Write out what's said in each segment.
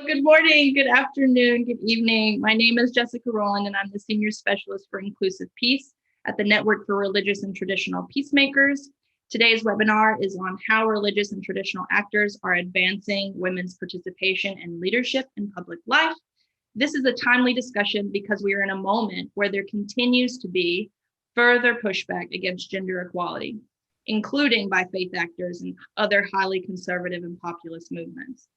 Good morning, good afternoon, good evening. My name is Jessica Rowland, and I'm the Senior Specialist for Inclusive Peace at the Network for Religious and Traditional Peacemakers. Today's webinar is on how religious and traditional actors are advancing women's participation and leadership in public life. This is a timely discussion because we are in a moment where there continues to be further pushback against gender equality, including by faith actors and other highly conservative and populist movements.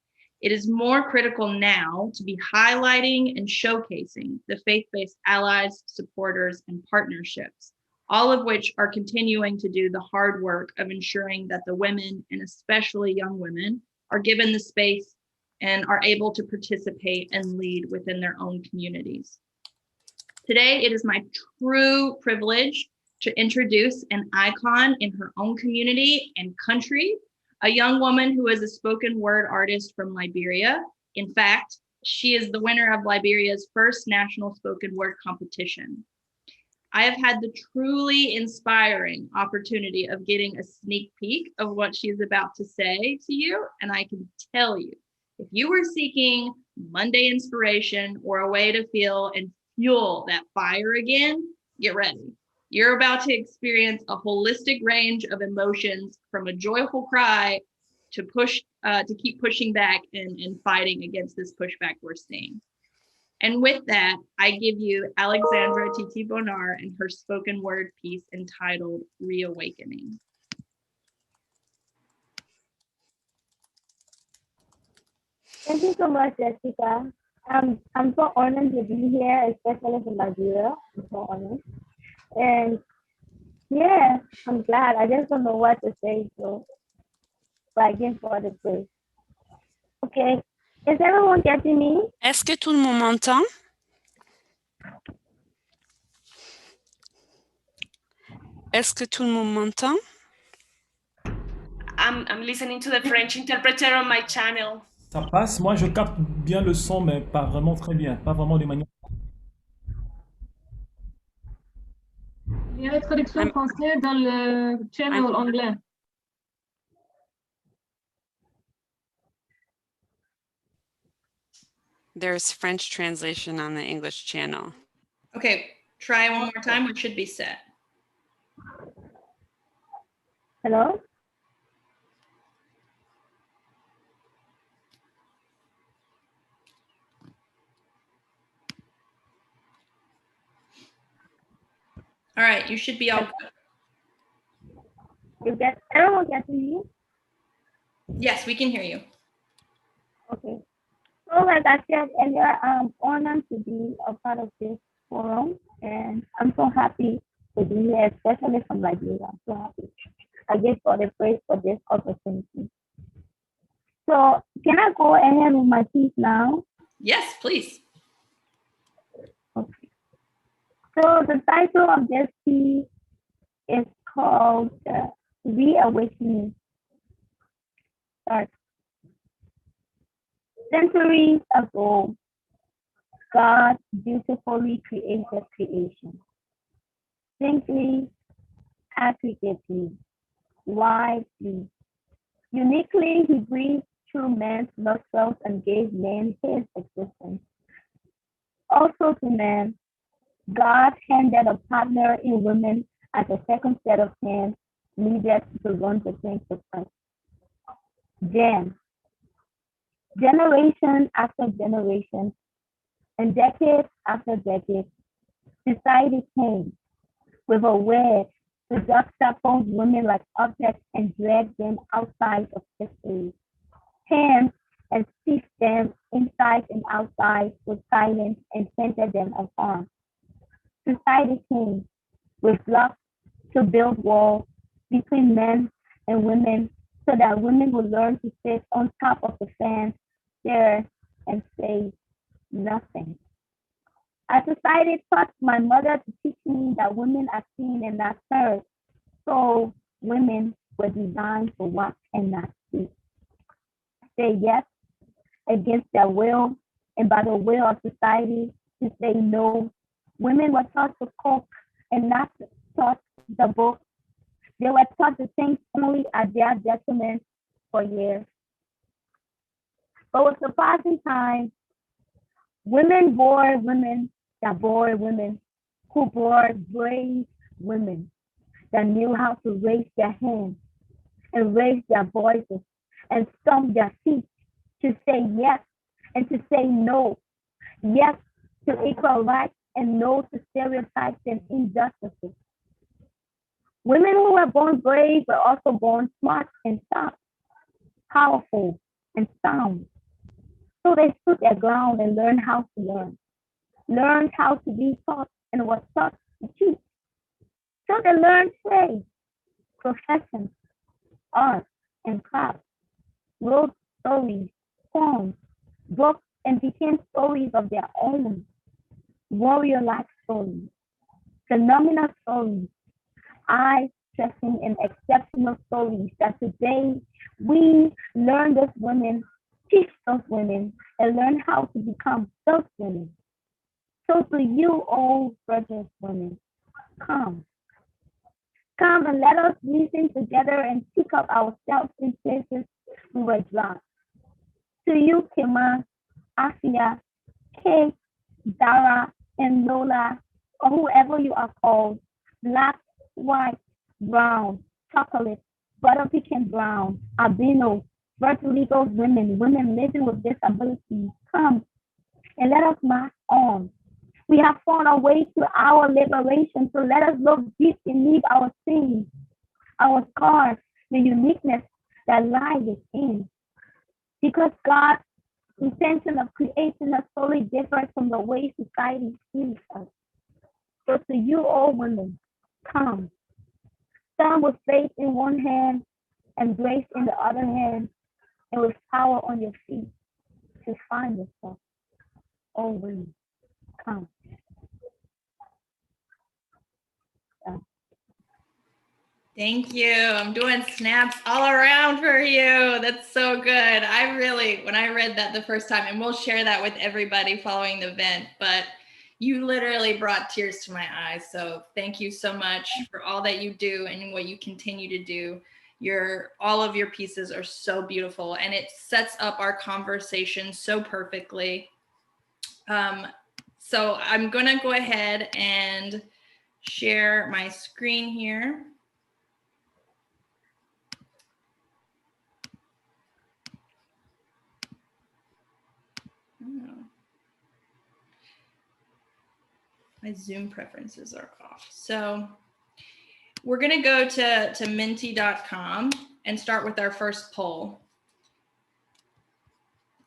It is more critical now to be highlighting and showcasing the faith-based allies, supporters, and partnerships, all of which are continuing to do the hard work of ensuring that the women, and especially young women, are given the space and are able to participate and lead within their own communities. Today, it is my true privilege to introduce an icon in her own community and country, a young woman who is a spoken word artist from Liberia. In fact, she is the winner of Liberia's first national spoken word competition. I have had the truly inspiring opportunity of getting a sneak peek of what she's about to say to you, and I can tell you, if you were seeking Monday inspiration or a way to feel and fuel that fire again, get ready. You're about to experience a holistic range of emotions, from a joyful cry to keep pushing back and fighting against this pushback we're seeing. And with that, I give you Alexandra Titi Bonar and her spoken word piece entitled Reawakening. Thank you so much, Jessica. I'm so honored to be here, especially from Nigeria. I'm so honored. And yeah, I'm glad. I just don't know what to say, so again for the praise. Okay. Is everyone getting me? Est-ce que tout le monde m'entend? Est-ce que tout le monde m'entend? I'm listening to the French interpreter on my channel. Ça passe. Moi, je capte bien le son, mais pas vraiment très bien. Pas vraiment de manière... Il y a la traduction française dans le channel anglais. There's French translation on the English channel. Okay, try one more time. We should be set. Hello? All right, you should be all good. Everyone getting me? Yes, we can hear you. Okay. So like I said earlier, I'm honored to be a part of this forum, and I'm so happy to be here, especially from Liberia. I'm so happy. I give God the praise for this opportunity. So can I go ahead with my piece now? Yes, please. Okay. So the title of this piece is called Reawakening. Start. Centuries ago, God beautifully created creation. Simply, accurately, wisely. Uniquely, he breathed through man's nostrils and gave man his existence. Also to man, God handed a partner in women as a second set of hands needed to run the things to Christ. Then, generation after generation, and decade after decade, society came with a wedge to juxtapose women like objects and drag them outside of history. Hence, and stitched them inside and outside with silence and centered them upon. Society came with blocks to build walls between men and women so that women would learn to sit on top of the fence, stare, and say nothing. As society taught my mother to teach me that women are seen and not heard, so women were designed to watch and not speak. Say yes against their will, and by the will of society to say no. Women were taught to cook and not taught the book. They were taught to think only at their detriment for years. But with the passing time, women bore women that bore women who bore brave women that knew how to raise their hands and raise their voices and stomp their feet to say yes and to say no. Yes to equal rights and no to stereotypes and injustices. Women who were born brave were also born smart and tough, powerful and sound. So they stood their ground and learned how to learned how to be taught and was taught to teach. So they learned trade, professions, art, and crafts, wrote stories, poems, books, and became stories of their own, warrior-like stories, phenomenal stories, eye-stretching and exceptional stories that today we learn those women, teach those women, and learn how to become those women. So to you, all virtuous women, come. Come and let us reason together and pick up ourselves in places we were dropped. To you, Kima, Afia, Kate, Dara, and Lola, or whoever you are called, black, white, brown, chocolate, butter pecan brown, albino, vertigo women, women living with disabilities, come and let us march on. We have found our way to our liberation, so let us look deep beneath our sins, our scars, the uniqueness that lies within. Because God's intention of creation is totally different from the way society sees us. So to you, all women, come. Stand with faith in one hand and grace in the other hand, and with power on your feet to find yourself. All women, come. Thank you. I'm doing snaps all around for you. That's so good. I really, when I read that the first time, and we'll share that with everybody following the event, but you literally brought tears to my eyes. So thank you so much for all that you do and what you continue to do. All of your pieces are so beautiful, and it sets up our conversation so perfectly. So I'm gonna go ahead and share my screen here. Oh. My Zoom preferences are off. So we're going to go to menti.com and start with our first poll.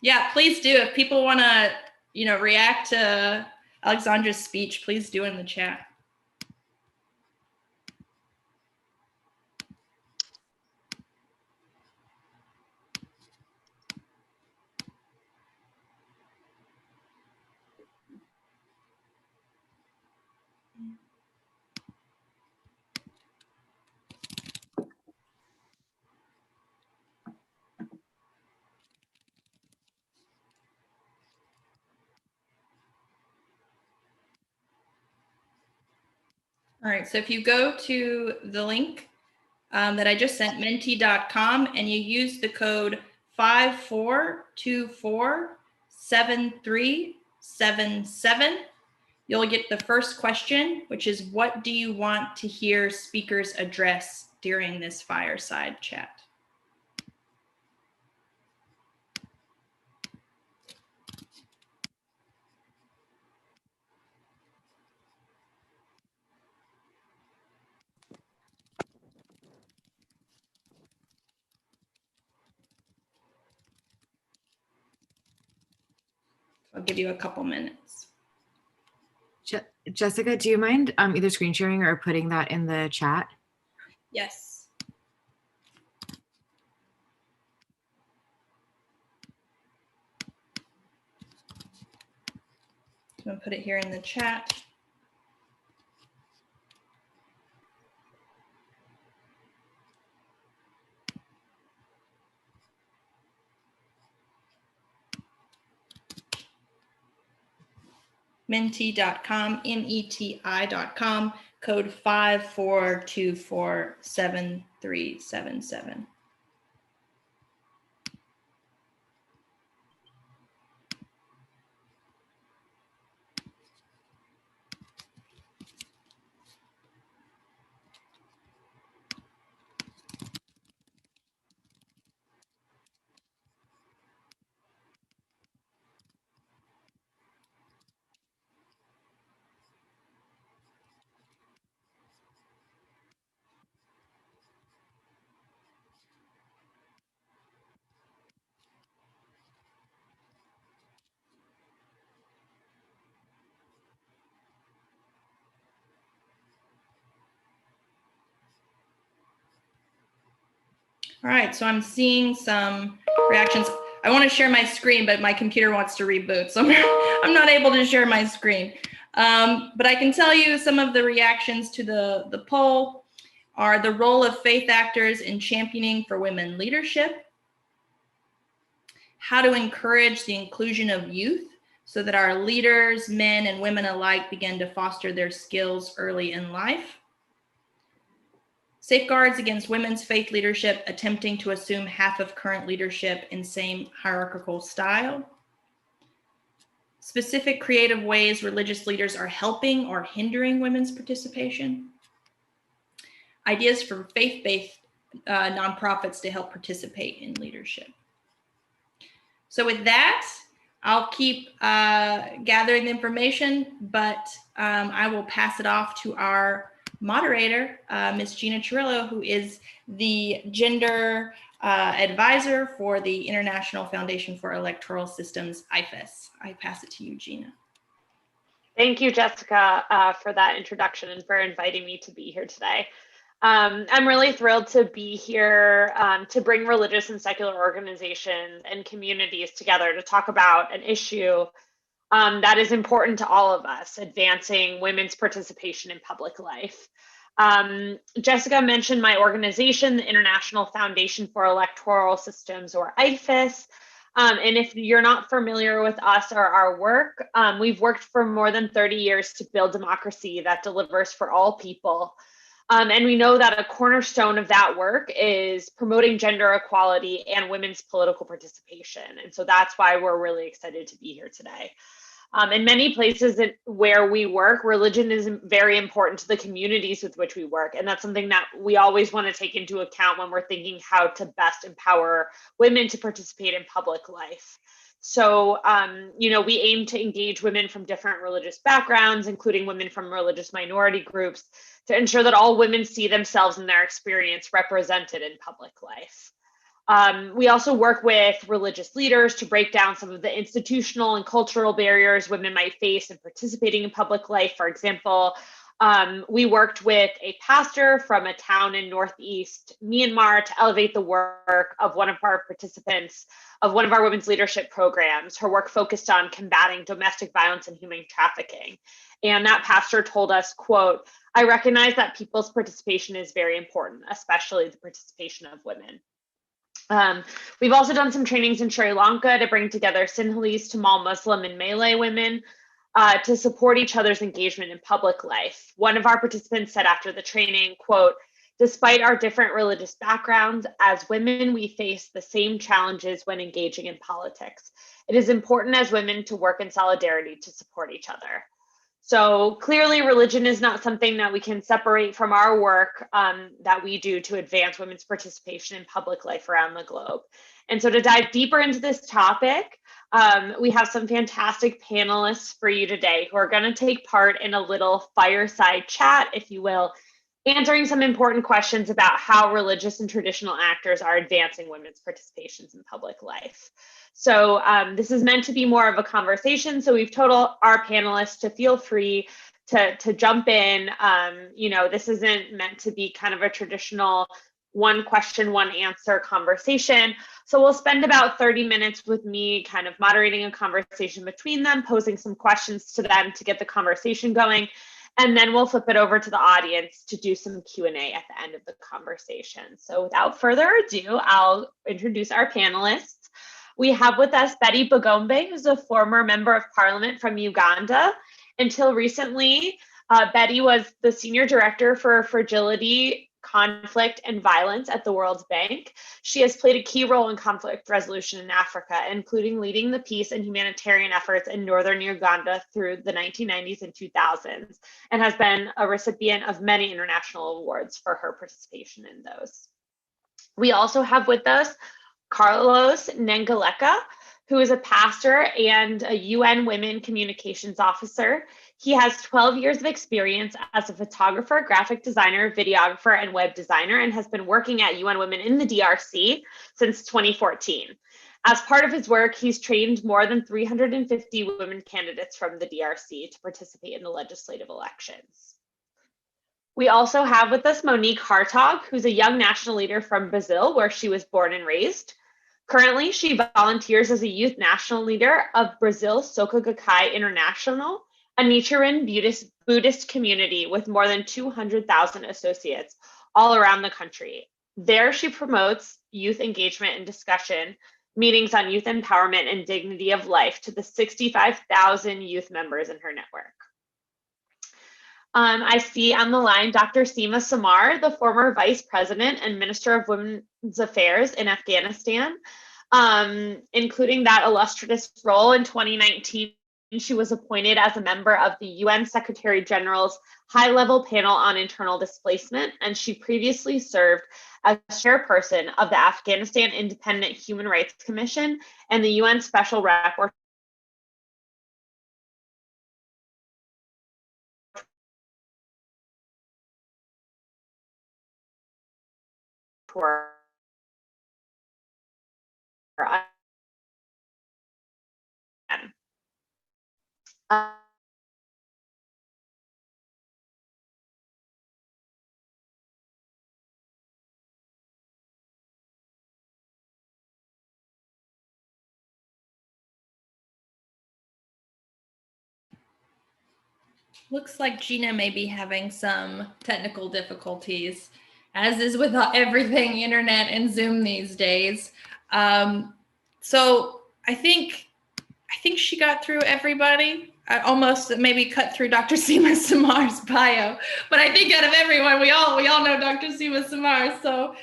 Yeah, please do. If people want to, react to Alexandra's speech, please do in the chat. All right, so if you go to the link that I just sent, menti.com, and you use the code 54247377, you'll get the first question, which is, what do you want to hear speakers address during this fireside chat? I'll give you a couple minutes. Jessica, do you mind either screen sharing or putting that in the chat? Yes. I'm going to put it here in the chat. Menti.com, METI.com, code 54247377. All right, so I'm seeing some reactions. I want to share my screen, but my computer wants to reboot, so I'm not able to share my screen. But I can tell you some of the reactions to the poll are the role of faith actors in championing for women leadership, how to encourage the inclusion of youth so that our leaders, men and women alike, begin to foster their skills early in life, safeguards against women's faith leadership attempting to assume half of current leadership in same hierarchical style, specific creative ways religious leaders are helping or hindering women's participation, ideas for faith-based nonprofits to help participate in leadership. So with that, I'll keep gathering the information, but I will pass it off to our moderator, Ms. Gina Cirillo, who is the gender advisor for the International Foundation for Electoral Systems, IFES. I pass it to you, Gina. Thank you, Jessica, for that introduction and for inviting me to be here today. I'm really thrilled to be here to bring religious and secular organizations and communities together to talk about an issue that is important to all of us, advancing women's participation in public life. Jessica mentioned my organization, the International Foundation for Electoral Systems, or IFES. And if you're not familiar with us or our work, we've worked for more than 30 years to build democracy that delivers for all people. And we know that a cornerstone of that work is promoting gender equality and women's political participation. And so that's why we're really excited to be here today. In many places where we work, religion is very important to the communities with which we work. And that's something that we always want to take into account when we're thinking how to best empower women to participate in public life. So, we aim to engage women from different religious backgrounds, including women from religious minority groups, to ensure that all women see themselves and their experience represented in public life. We also work with religious leaders to break down some of the institutional and cultural barriers women might face in participating in public life. For example, we worked with a pastor from a town in Northeast Myanmar to elevate the work of one of our participants of one of our women's leadership programs. Her work focused on combating domestic violence and human trafficking. And that pastor told us, quote, "I recognize that people's participation is very important, especially the participation of women." We've also done some trainings in Sri Lanka to bring together Sinhalese, Tamil, Muslim, and Malay women to support each other's engagement in public life. One of our participants said after the training, quote, "Despite our different religious backgrounds, as women, we face the same challenges when engaging in politics. It is important as women to work in solidarity to support each other." So clearly, religion is not something that we can separate from our work that we do to advance women's participation in public life around the globe. And so to dive deeper into this topic, we have some fantastic panelists for you today who are going to take part in a little fireside chat, if you will, answering some important questions about how religious and traditional actors are advancing women's participations in public life. So this is meant to be more of a conversation. So we've told our panelists to feel free to jump in. This isn't meant to be kind of a traditional one question, one answer conversation. So we'll spend about 30 minutes with me kind of moderating a conversation between them, posing some questions to them to get the conversation going. And then we'll flip it over to the audience to do some Q&A at the end of the conversation. So without further ado, I'll introduce our panelists. We have with us Betty Bagombe, who's a former member of parliament from Uganda. Until recently, Betty was the senior director for fragility, conflict, and violence at the World Bank. She has played a key role in conflict resolution in Africa, including leading the peace and humanitarian efforts in northern Uganda through the 1990s and 2000s, and has been a recipient of many international awards for her participation in those. We also have with us Carlos Nengaleka, who is a pastor and a UN Women Communications Officer. He has 12 years of experience as a photographer, graphic designer, videographer, and web designer, and has been working at UN Women in the DRC since 2014. As part of his work, he's trained more than 350 women candidates from the DRC to participate in the legislative elections. We also have with us Monique Hartog, who's a young national leader from Brazil, where she was born and raised. Currently, she volunteers as a youth national leader of Brazil's Soka Gakkai International, a Nichiren Buddhist community with more than 200,000 associates all around the country. There, she promotes youth engagement and discussion, meetings on youth empowerment and dignity of life to the 65,000 youth members in her network. I see on the line Dr. Seema Samar, the former Vice President and Minister of Women's Affairs in Afghanistan, including that illustrious role in 2019. She was appointed as a member of the UN Secretary General's high-level panel on internal displacement, and she previously served as chairperson of the Afghanistan Independent Human Rights Commission and the UN Special Rapporteur Looks like Gina may be having some technical difficulties, as is with everything internet and Zoom these days. So I think she got through everybody. I almost maybe cut through Dr. Seema Samar's bio, but I think out of everyone, we all know Dr. Seema Samar. So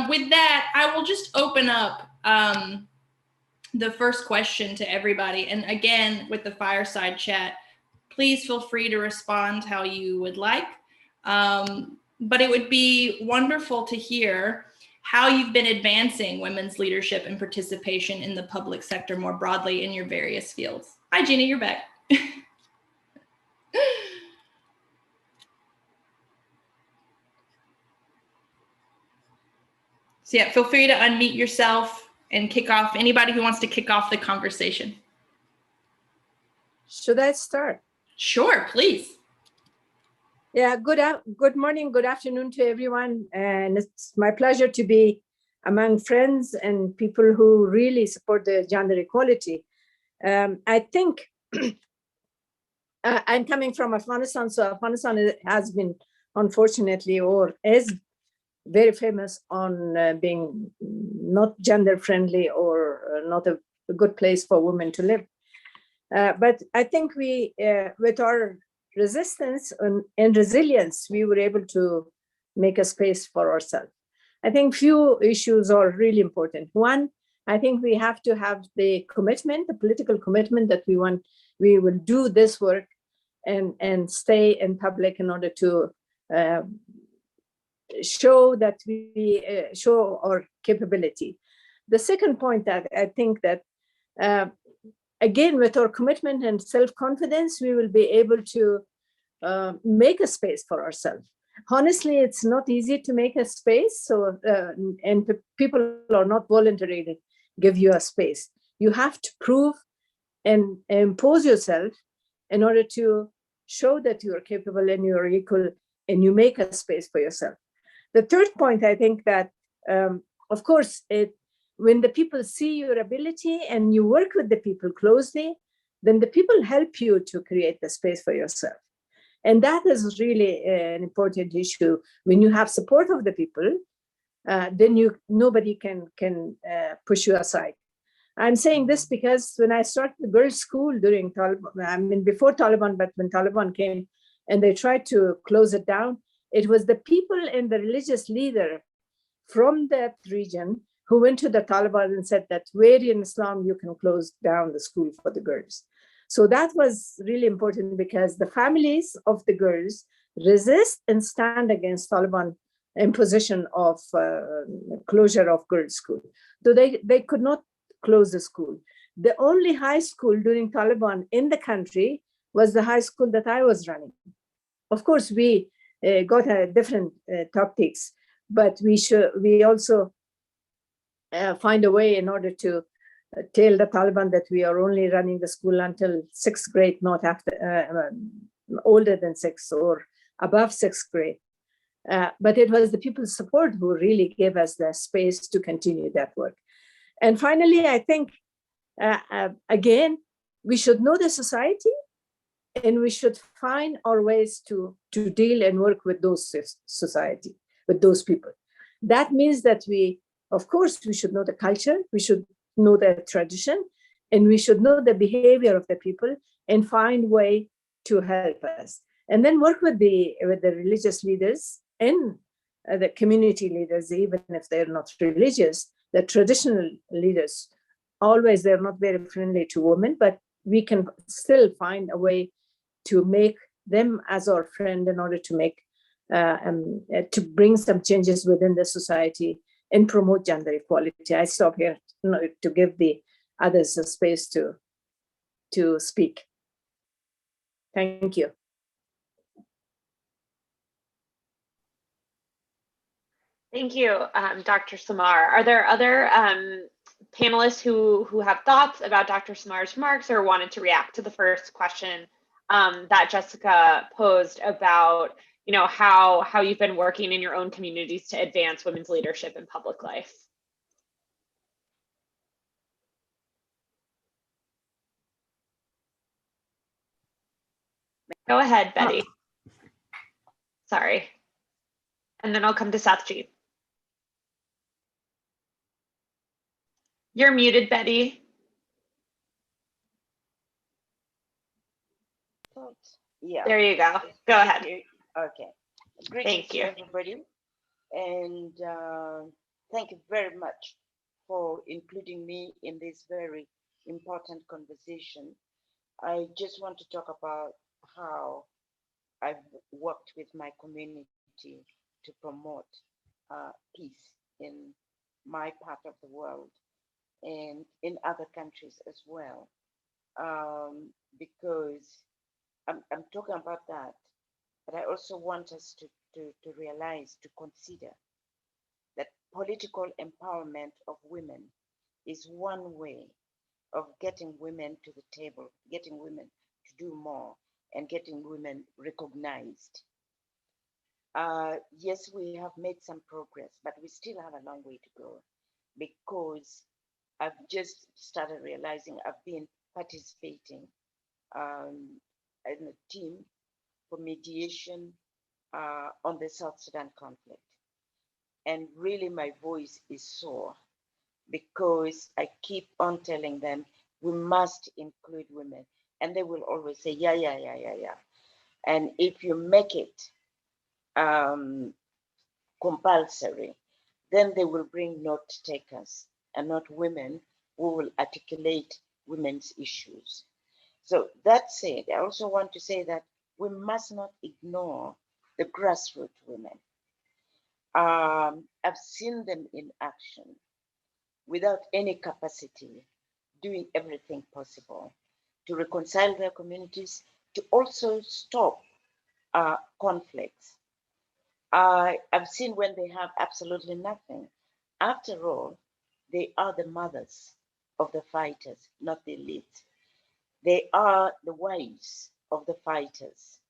with that, I will just open up the first question to everybody. And again, with the fireside chat, please feel free to respond how you would like. But it would be wonderful to hear how you've been advancing women's leadership and participation in the public sector more broadly in your various fields. Hi, Gina, you're back. So yeah, feel free to unmute yourself and kick off, anybody who wants to kick off the conversation. Should I start? Sure, please. Yeah, good morning, good afternoon to everyone. And it's my pleasure to be among friends and people who really support the gender equality. I think I'm coming from Afghanistan, so Afghanistan has been, unfortunately, or is very famous on being not gender friendly or not a good place for women to live. But I think we, with our resistance and resilience, we were able to make a space for ourselves. I think few issues are really important. One, I think we have to have the commitment, the political commitment that we will do this work and stay in public in order to show that we show our capability. The second point that I think that again, with our commitment and self-confidence, we will be able to make a space for ourselves. Honestly, it's not easy to make a space, so and people are not voluntarily to give you a space. You have to prove and impose yourself in order to show that you are capable and you are equal and you make a space for yourself. The third point, I think that, of course, when the people see your ability and you work with the people closely, then the people help you to create the space for yourself. And that is really an important issue. When you have support of the people, then nobody can push you aside. I'm saying this because when I started the girls' school during Taliban, I mean before Taliban, but when Taliban came and they tried to close it down, it was the people and the religious leader from that region who went to the Taliban and said that where in Islam you can close down the school for the girls. So that was really important because the families of the girls resist and stand against Taliban imposition of closure of girls' school. So they could not close the school. The only high school during Taliban in the country was the high school that I was running. Of course, we got different tactics, but we also find a way in order to tell the Taliban that we are only running the school until 6th grade, not after older than 6th or above 6th grade. But it was the people's support who really gave us the space to continue that work. And finally, I think, again, we should know the society, and we should find our ways to deal and work with those society, with those people. That means that we, of course, we should know the culture, we should know the tradition, and we should know the behavior of the people and find way to help us. And then work with the religious leaders and the community leaders, even if they're not religious, the traditional leaders. Always, they're not very friendly to women, but we can still find a way to make them as our friend in order to make to bring some changes within the society and promote gender equality. I stop here to give the others a space to speak. Thank you. Thank you, Dr. Samar. Are there other panelists who have thoughts about Dr. Samar's remarks or wanted to react to the first question that Jessica posed about, you know, how you've been working in your own communities to advance women's leadership in public life? Go ahead, Betty. Sorry. And then I'll come to Sathjeet. You're muted, Betty. Yeah. There you go. Go ahead. Okay. Thank you, everybody. And thank you very much for including me in this very important conversation. I just want to talk about how I've worked with my community to promote peace in my part of the world and in other countries as well. Because I'm talking about that, but I also want us to realize, to consider that political empowerment of women is one way of getting women to the table, getting women to do more, and getting women recognized. Yes, we have made some progress, but we still have a long way to go, because I've just started realizing I've been participating in a team for mediation on the South Sudan conflict. And really my voice is sore, because I keep on telling them we must include women. And they will always say, yeah. And if you make it compulsory, then they will bring note takers and not women who will articulate women's issues. So that said, I also want to say that we must not ignore the grassroots women. I've seen them in action without any capacity, doing everything possible to reconcile their communities, to also stop conflicts. I've seen when they have absolutely nothing. After all, they are the mothers of the fighters, not the elite. They are the wives of the fighters.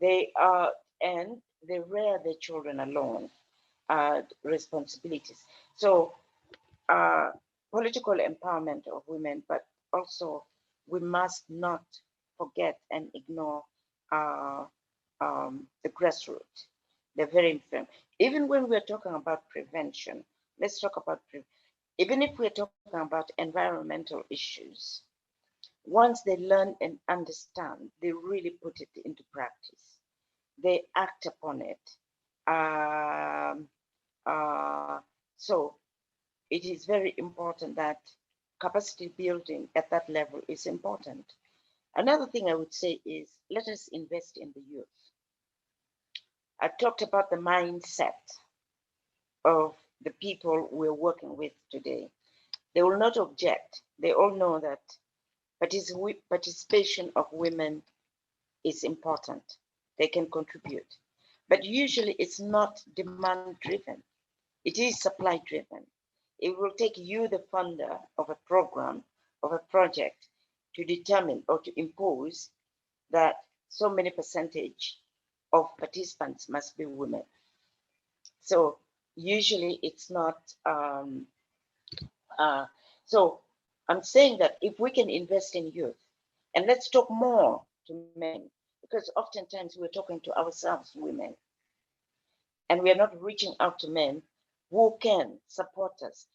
They are, and they rear their children alone, responsibilities. So political empowerment of women, but also we must not forget and ignore the grassroots. They're very important. Even when we're talking about prevention, let's talk about even if we're talking about environmental issues, once they learn and understand, they really put it into practice. They act upon it. So it is very important that capacity building at that level is important. Another thing I would say is, let us invest in the youth. I talked about the mindset of the people we're working with today. They will not object. They all know that participation of women is important. They can contribute. But usually it's not demand driven. It is supply driven. It will take you, the funder of a program, of a project, to determine or to impose that so many percentage of participants must be women. So usually it's not, so I'm saying that if we can invest in youth, and let's talk more to men, because oftentimes we're talking to ourselves, women, and we are not reaching out to men who can support us.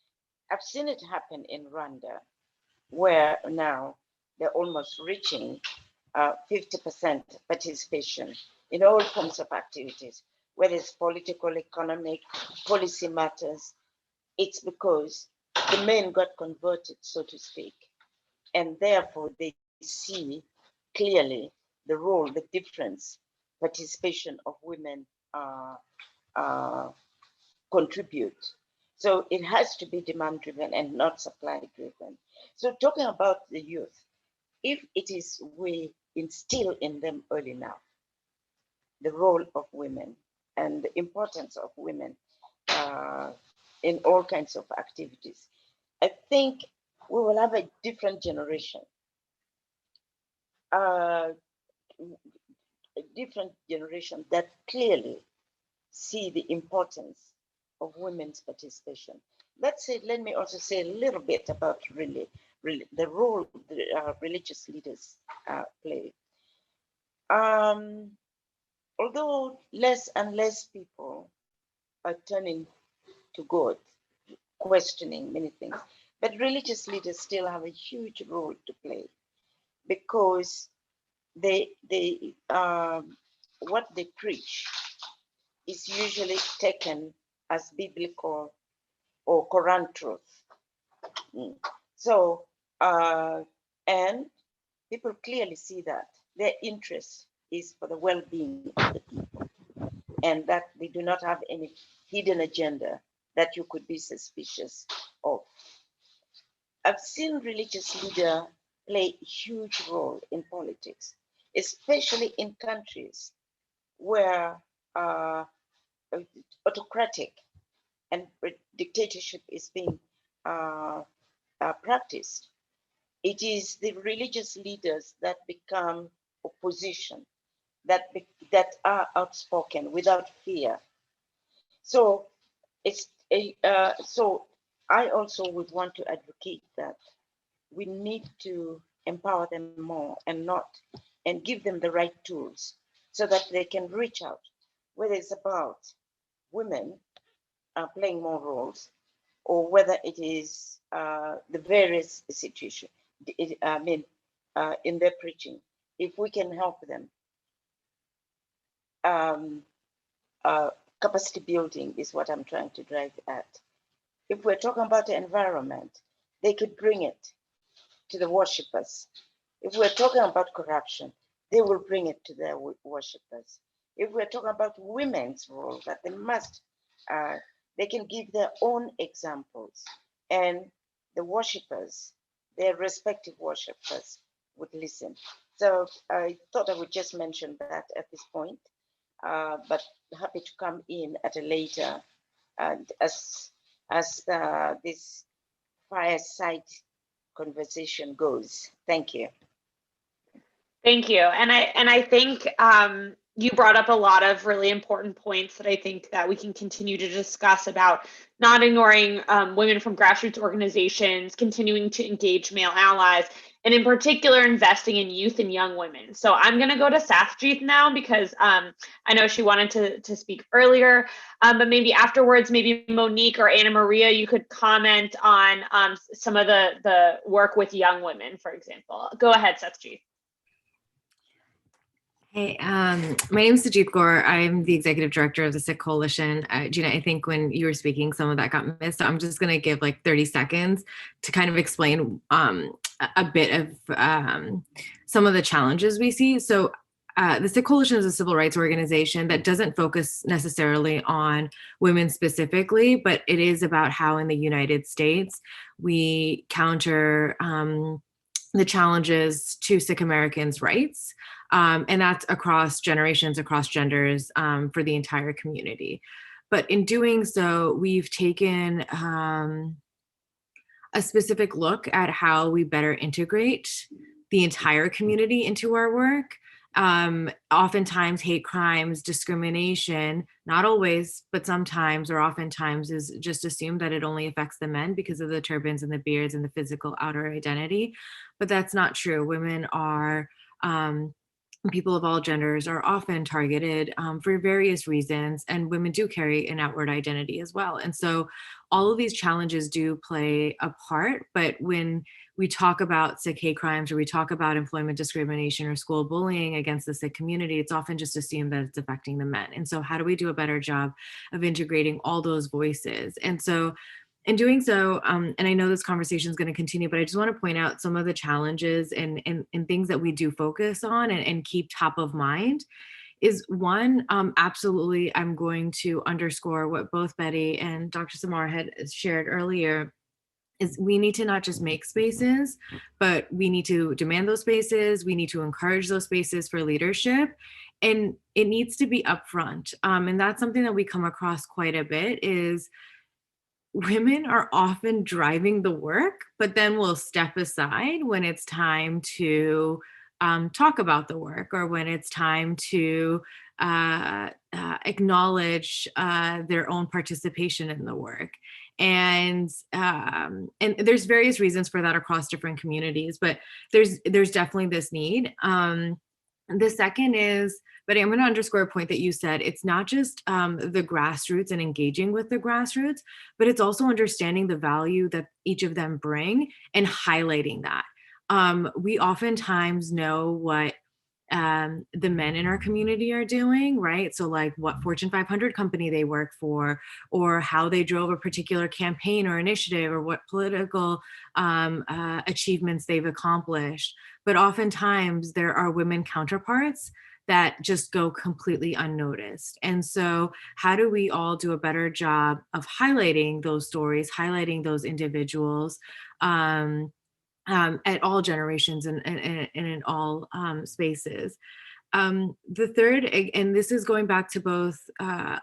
I've seen it happen in Rwanda, where now they're almost reaching 50% participation in all forms of activities, whether it's political, economic, policy matters. It's because the men got converted, so to speak, and therefore they see clearly the role, the difference, participation of women contribute. So it has to be demand driven and not supply driven. So talking about the youth, if it is we instill in them early now the role of women and the importance of women in all kinds of activities, I think we will have a different generation. A different generation that clearly see the importance of women's participation. Let me also say a little bit about really the role the religious leaders play. Although less and less people are turning to God, questioning many things, but religious leaders still have a huge role to play, because they what they preach is usually taken as biblical or Quran truth. So, and people clearly see that their interest is for the well-being of the people, and that they do not have any hidden agenda that you could be suspicious of. I've seen religious leaders play a huge role in politics, especially in countries where autocratic and dictatorship is being practiced. It is the religious leaders that become opposition, that are outspoken without fear. So it's so I also would want to advocate that we need to empower them more and give them the right tools so that they can reach out, whether it's about women playing more roles, or whether it is the various situations. In their preaching, if we can help them, capacity building is what I'm trying to drive at. If we're talking about the environment, they could bring it to the worshippers. If we're talking about corruption, they will bring it to their worshippers. If we're talking about women's role, that they must, they can give their own examples, and the worshippers, their respective worshippers, would listen. So I thought I would just mention that at this point, but happy to come in at a later, and as this fireside conversation goes. Thank you. Thank you. And I think you brought up a lot of really important points that I think that we can continue to discuss about not ignoring women from grassroots organizations, continuing to engage male allies, and in particular, investing in youth and young women. So I'm going to go to Sathjit now, because I know she wanted to speak earlier, but maybe afterwards, maybe Monique or Anna Maria, you could comment on some of the work with young women, for example. Go ahead, Sathjit. Hey, my name is Sajid Gaur. I'm the executive director of the Sikh Coalition. Gina, I think when you were speaking, some of that got missed. So I'm just going to give like 30 seconds to kind of explain a bit of some of the challenges we see. So the Sikh Coalition is a civil rights organization that doesn't focus necessarily on women specifically, but it is about how in the United States we counter the challenges to Sikh Americans' rights. And that's across generations, across genders, for the entire community. But in doing so, we've taken a specific look at how we better integrate the entire community into our work. Oftentimes hate crimes, discrimination, not always, but sometimes or oftentimes is just assumed that it only affects the men because of the turbans and the beards and the physical outer identity. But that's not true. Women are, people of all genders are often targeted for various reasons, and women do carry an outward identity as well. And so all of these challenges do play a part, but when we talk about Sikh hate crimes, or we talk about employment discrimination or school bullying against the Sikh community, it's often just assumed that it's affecting the men. And so how do we do a better job of integrating all those voices? And so in doing so, and I know this conversation is going to continue, but I just want to point out some of the challenges and things that we do focus on and keep top of mind. Is one, absolutely, I'm going to underscore what both Betty and Dr. Samar had shared earlier, is we need to not just make spaces, but we need to demand those spaces. We need to encourage those spaces for leadership, and it needs to be upfront. And that's something that we come across quite a bit, is women are often driving the work, but then we'll step aside when it's time to talk about the work, or when it's time to acknowledge their own participation in the work. And there's various reasons for that across different communities, but there's definitely this need. The second is, but I'm going to underscore a point that you said, it's not just the grassroots and engaging with the grassroots, but it's also understanding the value that each of them bring and highlighting that. We oftentimes know what the men in our community are doing, right? So like what Fortune 500 company they work for, or how they drove a particular campaign or initiative, or what political achievements they've accomplished. But oftentimes there are women counterparts that just go completely unnoticed. And so how do we all do a better job of highlighting those stories, highlighting those individuals, at all generations and in all spaces? The third, and this is going back to both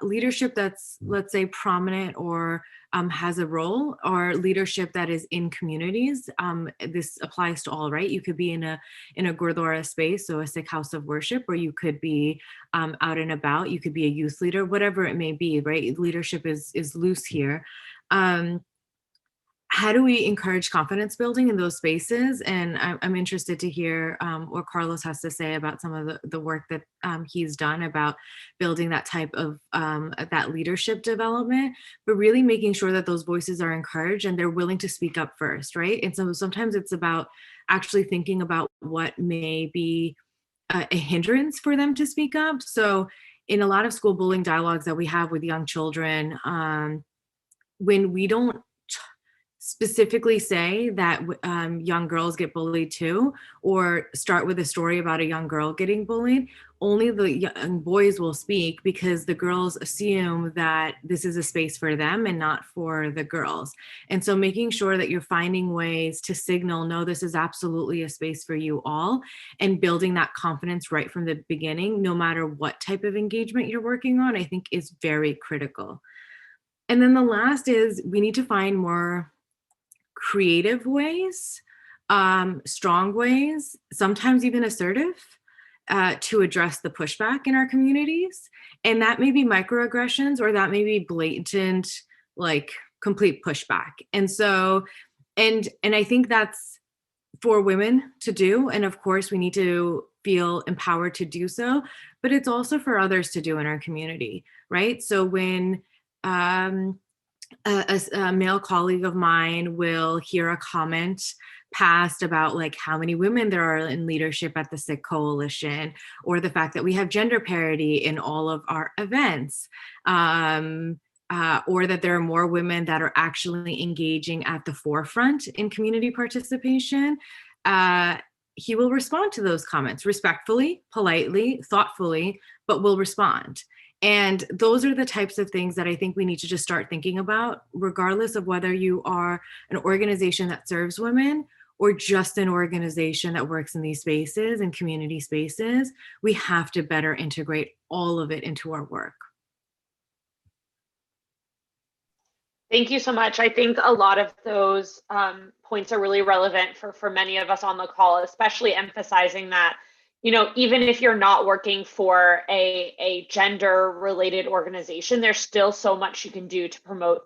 leadership that's, let's say, prominent or has a role, or leadership that is in communities. This applies to all, right? You could be in a Gurdwara space, so a Sikh house of worship, or you could be out and about. You could be a youth leader, whatever it may be, right? Leadership is loose here. How do we encourage confidence building in those spaces? And I'm interested to hear what Carlos has to say about some of the work that he's done about building that type of that leadership development, but really making sure that those voices are encouraged and they're willing to speak up first, right? And so sometimes it's about actually thinking about what may be a hindrance for them to speak up. So in a lot of school bullying dialogues that we have with young children, when we don't specifically say that young girls get bullied too, or start with a story about a young girl getting bullied, only the young boys will speak, because the girls assume that this is a space for them and not for the girls. And so making sure that you're finding ways to signal, no, this is absolutely a space for you all, and building that confidence right from the beginning, no matter what type of engagement you're working on, I think is very critical. And then the last is, we need to find more creative ways, strong ways, sometimes even assertive, to address the pushback in our communities. And that may be microaggressions, or that may be blatant, like complete pushback. And so, and I think that's for women to do. And of course, we need to feel empowered to do so, but it's also for others to do in our community, right? So when a male colleague of mine will hear a comment passed about like how many women there are in leadership at the Sikh Coalition, or the fact that we have gender parity in all of our events, or that there are more women that are actually engaging at the forefront in community participation, he will respond to those comments respectfully, politely, thoughtfully, but will respond. And those are the types of things that I think we need to just start thinking about, regardless of whether you are an organization that serves women or just an organization that works in these spaces and community spaces. We have to better integrate all of it into our work. Thank you so much. I think a lot of those points are really relevant for many of us on the call, especially emphasizing that, even if you're not working for a gender-related organization, there's still so much you can do to promote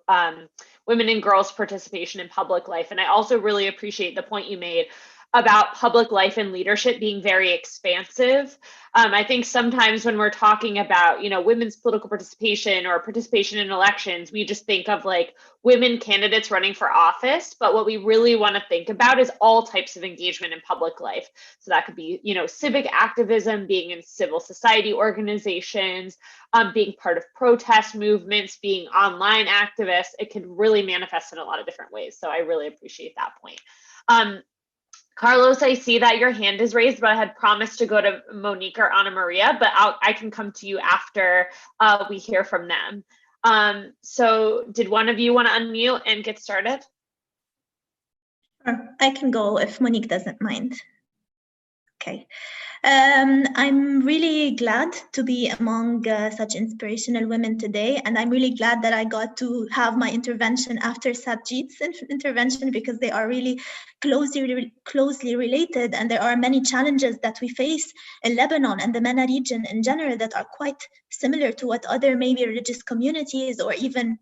women and girls' participation in public life. And I also really appreciate the point you made about public life and leadership being very expansive. I think sometimes when we're talking about, women's political participation or participation in elections, we just think of like women candidates running for office. But what we really want to think about is all types of engagement in public life. So that could be, civic activism, being in civil society organizations, being part of protest movements, being online activists. It can really manifest in a lot of different ways. So I really appreciate that point. Carlos, I see that your hand is raised, but I had promised to go to Monique or Ana Maria, but I can come to you after we hear from them. So did one of you want to unmute and get started? Sure, I can go if Monique doesn't mind. Okay. I'm really glad to be among such inspirational women today, and I'm really glad that I got to have my intervention after Sajid's intervention, because they are really closely related, and there are many challenges that we face in Lebanon and the MENA region in general that are quite similar to what other maybe religious communities or even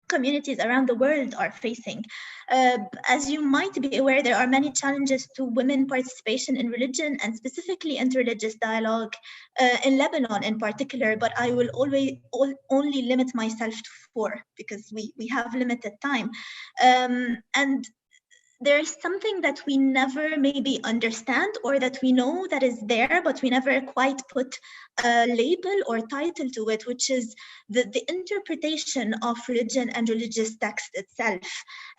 communities around the world are facing. As you might be aware, there are many challenges to women participation in religion and specifically interreligious dialogue in Lebanon in particular, but I will only limit myself to 4 because we have limited time. And there is something that we never maybe understand, or that we know that is there, but we never quite put a label or title to it, which is the interpretation of religion and religious text itself.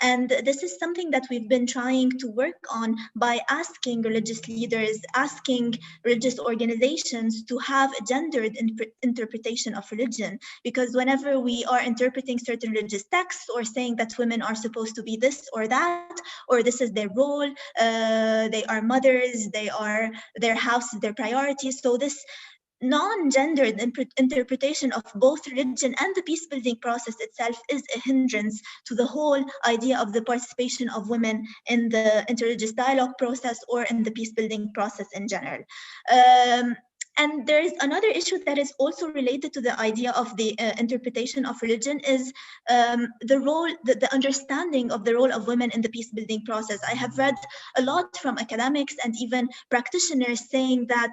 And this is something that we've been trying to work on by asking religious leaders, asking religious organizations to have a gendered interpretation of religion. Because whenever we are interpreting certain religious texts or saying that women are supposed to be this or that, or this is their role, they are mothers, their house is their priority. So this non-gendered interpretation of both religion and the peace-building process itself is a hindrance to the whole idea of the participation of women in the interreligious dialogue process or in the peace-building process in general. And there is another issue that is also related to the idea of the interpretation of religion is the role, the understanding of the role of women in the peace-building process. I have read a lot from academics and even practitioners saying that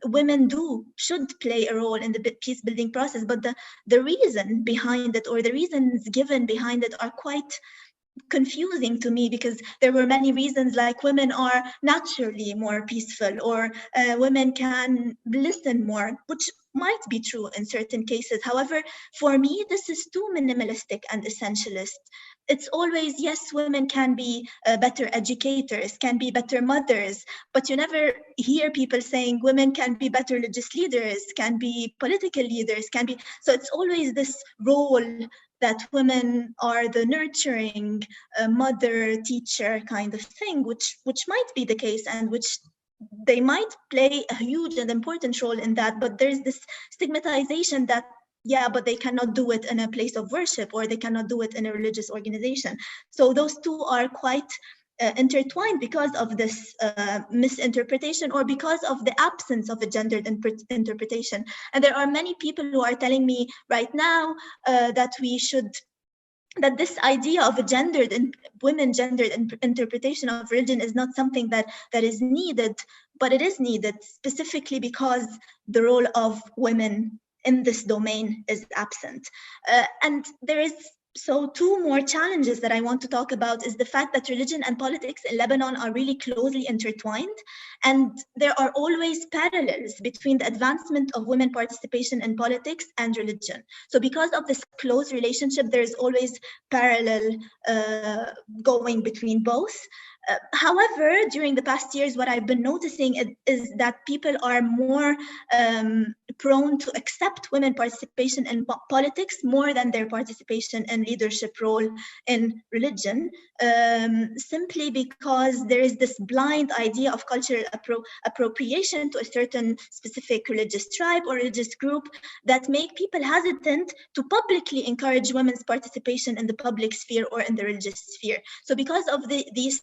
women should play a role in the peace-building process, but the reason behind it, or the reasons given behind it, are quite confusing to me, because there were many reasons, like women are naturally more peaceful, or women can listen more, which might be true in certain cases. However, for me, this is too minimalistic and essentialist. It's always, yes, women can be better educators, can be better mothers, but you never hear people saying women can be better religious leaders, can be political leaders, can be. So it's always this role that women are the nurturing mother, teacher kind of thing, which might be the case, and which they might play a huge and important role in that, but there's this stigmatization that, yeah, but they cannot do it in a place of worship, or they cannot do it in a religious organization. So those two are quite intertwined because of this misinterpretation, or because of the absence of a gendered interpretation. And there are many people who are telling me right now that this idea of a gendered and women-gendered interpretation of religion is not something that is needed, but it is needed specifically because the role of women in this domain is absent. And there is two more challenges that I want to talk about is the fact that religion and politics in Lebanon are really closely intertwined, and there are always parallels between the advancement of women participation in politics and religion. So because of this close relationship, there is always parallel going between both. However, during the past years, what I've been noticing is that people are more prone to accept women participation in politics more than their participation in leadership role in religion, simply because there is this blind idea of cultural appropriation to a certain specific religious tribe or religious group that make people hesitant to publicly encourage women's participation in the public sphere or in the religious sphere. So because of these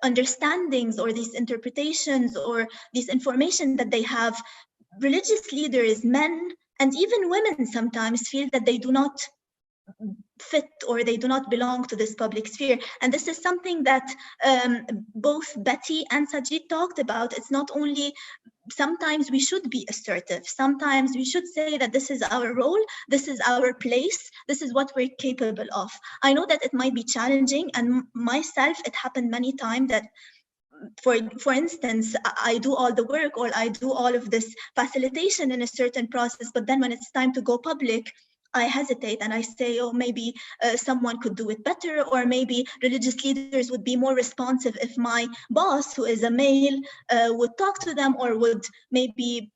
understandings or these interpretations or this information that they have, religious leaders, men, and even women sometimes feel that they do not fit or they do not belong to this public sphere. And this is something that both Betty and Sajid talked about. It's not only, sometimes we should be assertive. Sometimes we should say that this is our role, this is our place, this is what we're capable of. I know that it might be challenging, and myself, it happened many times that for instance, I do all the work or I do all of this facilitation in a certain process, but then when it's time to go public, I hesitate and I say, oh, maybe someone could do it better, or maybe religious leaders would be more responsive if my boss, who is a male, would talk to them or would maybe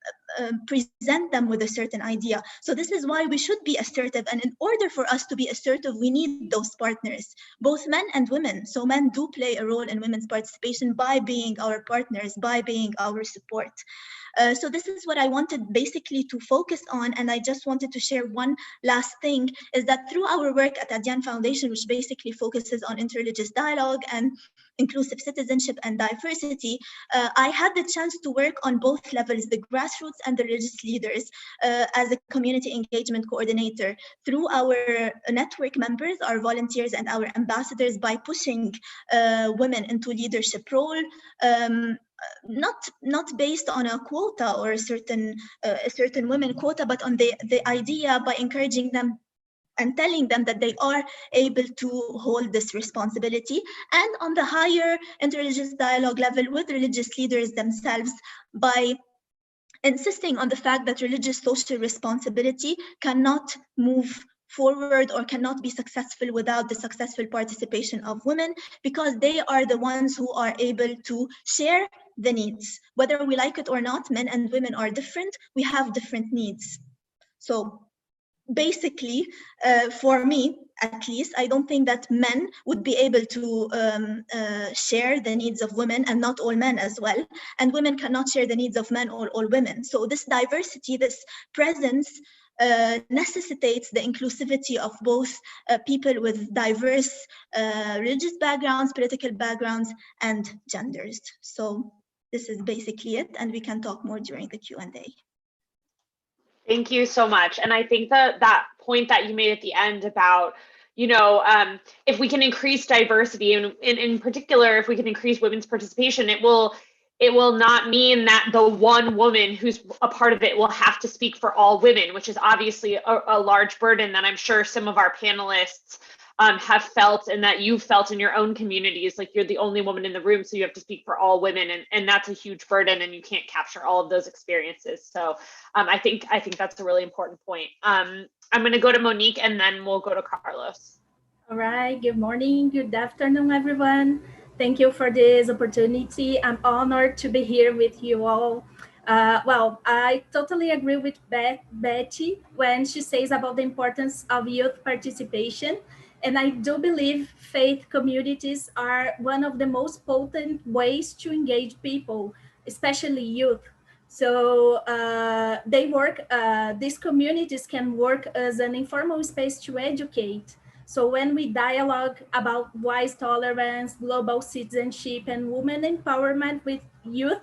present them with a certain idea. So this is why we should be assertive. And in order for us to be assertive, we need those partners, both men and women. So men do play a role in women's participation by being our partners, by being our support. So this is what I wanted basically to focus on. And I just wanted to share one last thing, is that through our work at Adyan Foundation, which basically focuses on interreligious dialogue and inclusive citizenship and diversity, I had the chance to work on both levels, the grassroots and the religious leaders, as a community engagement coordinator through our network members, our volunteers and our ambassadors, by pushing women into leadership role, not based on a quota or a certain women quota, but on the idea, by encouraging them and telling them that they are able to hold this responsibility. And on the higher interreligious dialogue level with religious leaders themselves, by insisting on the fact that religious social responsibility cannot move forward or cannot be successful without the successful participation of women, because they are the ones who are able to share the needs. Whether we like it or not, men and women are different. We have different needs. So basically, for me, at least, I don't think that men would be able to share the needs of women, and not all men as well. And women cannot share the needs of men or all women. So this diversity, this presence, necessitates the inclusivity of both people with diverse religious backgrounds, political backgrounds, and genders. So this is basically it, and we can talk more during the Q&A. Thank you so much. And I think that point that you made at the end about, you know, if we can increase diversity, and in particular, if we can increase women's participation, it will not mean that the one woman who's a part of it will have to speak for all women, which is obviously a large burden that I'm sure some of our panelists have felt, and that you've felt in your own communities. Like, you're the only woman in the room, so you have to speak for all women, and that's a huge burden, and you can't capture all of those experiences. So I think that's a really important point. I'm going to go to Monique, and then we'll go to Carlos. All right, good morning, good afternoon, everyone. Thank you for this opportunity. I'm honored to be here with you all. Well, I totally agree with Betty when she says about the importance of youth participation. And I do believe faith communities are one of the most potent ways to engage people, especially youth. So these communities can work as an informal space to educate. So when we dialogue about wise tolerance, global citizenship, and women empowerment with youth,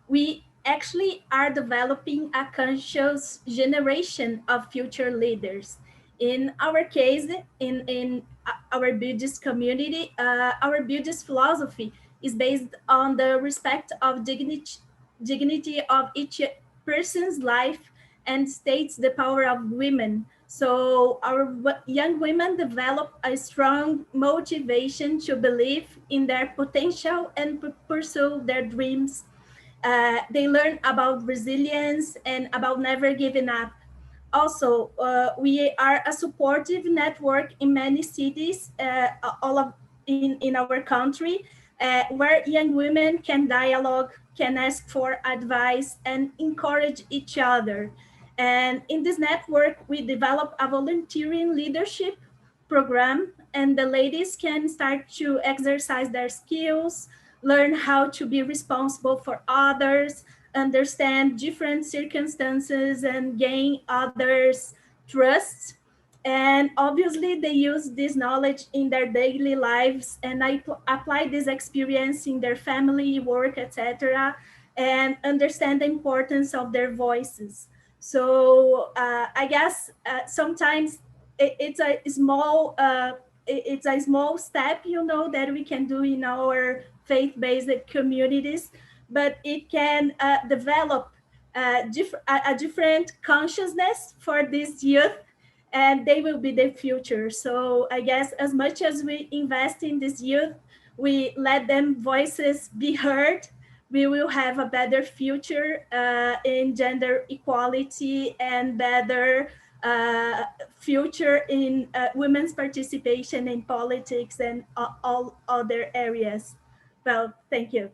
we actually are developing a conscious generation of future leaders. In our case, in our Buddhist community, our Buddhist philosophy is based on the respect of dignity of each person's life, and states the power of women. So our young women develop a strong motivation to believe in their potential and pursue their dreams. They learn about resilience and about never giving up. Also, we are a supportive network in many cities, in our country, where young women can dialogue, can ask for advice, and encourage each other. And in this network, we develop a volunteering leadership program, and the ladies can start to exercise their skills, learn how to be responsible for others, understand different circumstances, and gain others' trust. And obviously they use this knowledge in their daily lives, and apply this experience in their family, work, etc., and understand the importance of their voices. So I guess sometimes it's a small it's a small step, that we can do in our faith-based communities, but it can develop a different consciousness for this youth, and they will be the future. So I guess as much as we invest in this youth, we let them voices be heard, we will have a better future in gender equality, and better future in women's participation in politics and all other areas. Well, thank you.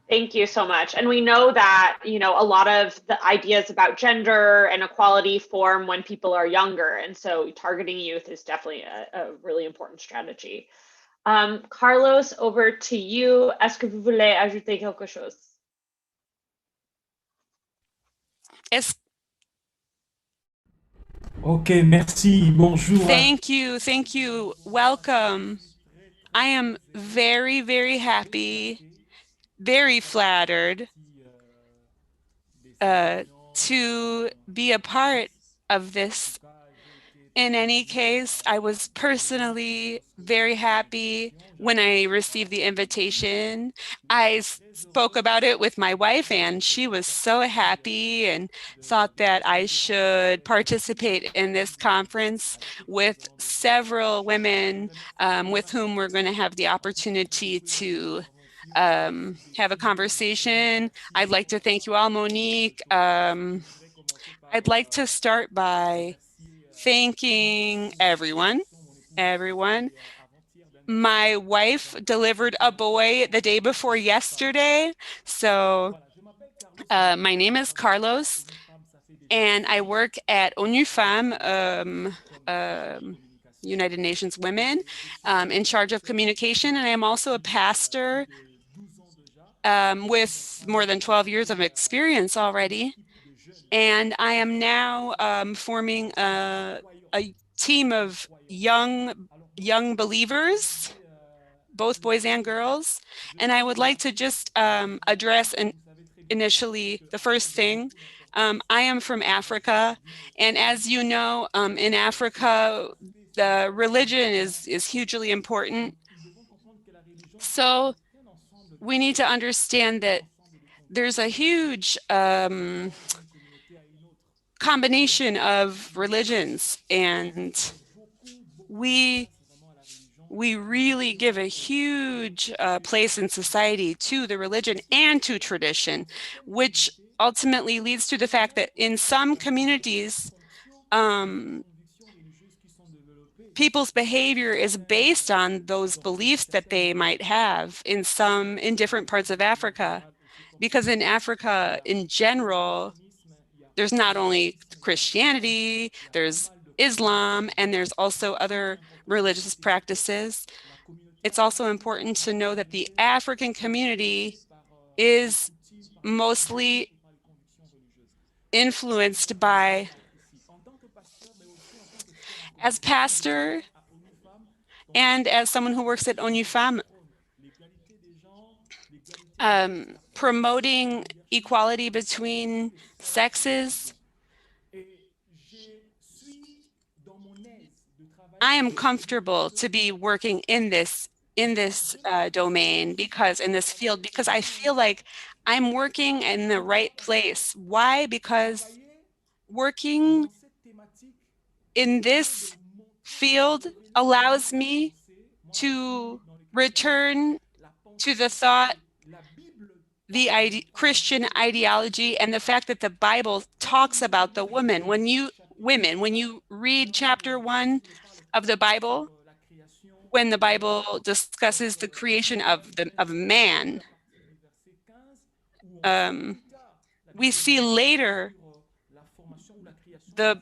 Thank you so much. And we know that, a lot of the ideas about gender and equality form when people are younger. And so targeting youth is definitely a really important strategy. Carlos, over to you. Est-ce que vous voulez ajouter quelque chose? Ok, merci, bonjour. Thank you, welcome. I am very, very happy, very flattered to be a part of this. In any case, I was personally very happy when I received the invitation. I spoke about it with my wife, and she was so happy and thought that I should participate in this conference with several women with whom we're going to have the opportunity to have a conversation. I'd like to thank you all, Monique. I'd like to start by thanking everyone. My wife delivered a boy the day before yesterday. So my name is Carlos, and I work at ONU Femmes, United Nations Women, in charge of communication. And I am also a pastor with more than 12 years of experience already. And I am now forming a team of young believers, both boys and girls. And I would like to just address initially the first thing. I am from Africa, and as you know, in Africa, the religion is hugely important. So we need to understand that there's a huge combination of religions, and we really give a huge place in society to the religion and to tradition, which ultimately leads to the fact that in some communities, people's behavior is based on those beliefs that they might have in different parts of Africa. Because in Africa, in general, there's not only Christianity, there's Islam, and there's also other religious practices. It's also important to know that the African community is mostly influenced by, as pastor and as someone who works at ONU Femmes, promoting equality between sexes. I am comfortable to be working in this domain, because in this field, because I feel like I'm working in the right place. Why? Because working in this field allows me to return to the thought, the Christian ideology, and the fact that the Bible talks about the woman. When you read chapter 1 of the Bible, when the Bible discusses the creation of man, we see later the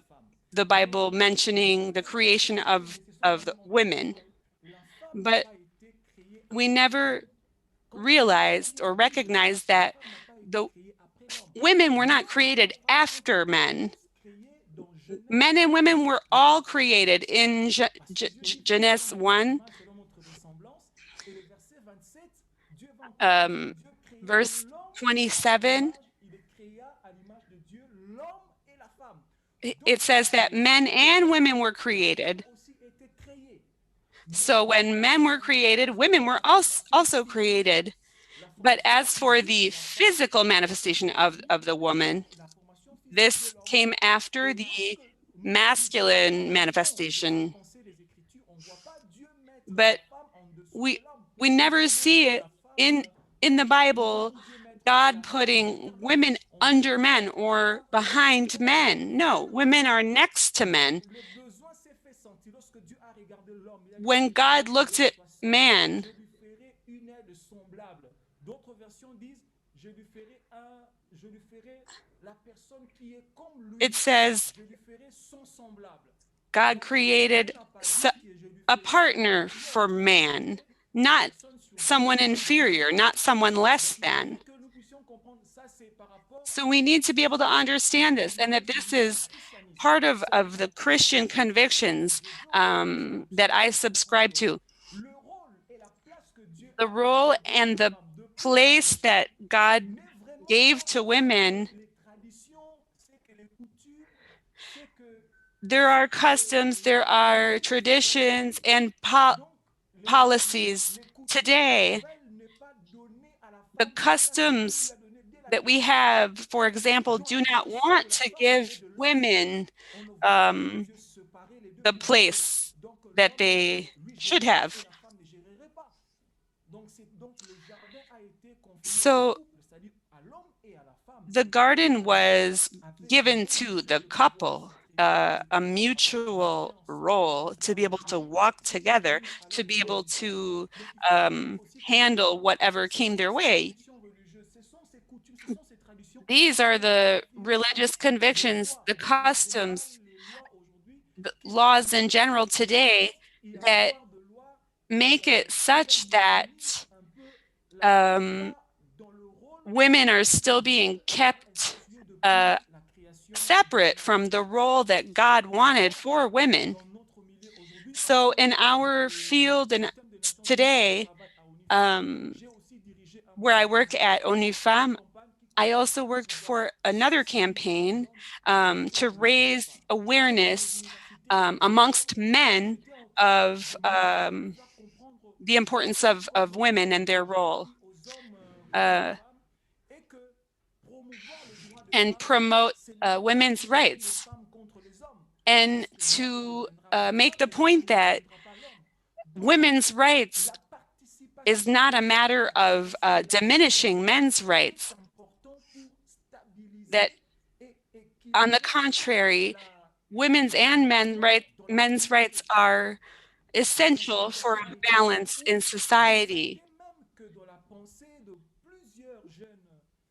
Bible mentioning the creation of the women, but we never realized or recognized that the women were not created after men. men and women were all created in Genèse 1, verse 27. It says that men and women were created. So when men were created, women were also created. But as for the physical manifestation of the woman, this came after the masculine manifestation. But we never see it in the Bible, God putting women under men or behind men. No, women are next to men. When God looked at man, it says God created a partner for man, not someone inferior, not someone less than. So we need to be able to understand this, and that this is part of the Christian convictions that I subscribe to. The role and the place that God gave to women, there are customs, there are traditions and policies today. The customs that we have, for example, do not want to give women the place that they should have. So the garden was given to the couple, a mutual role to be able to walk together, to be able to handle whatever came their way. These are the religious convictions, the customs, the laws in general today that make it such that women are still being kept separate from the role that God wanted for women. So in our field and today, where I work at ONU Femmes, I also worked for another campaign to raise awareness amongst men of the importance of women and their role, and promote women's rights, and to make the point that women's rights is not a matter of diminishing men's rights, that on the contrary, women's and men's rights are essential for balance in society.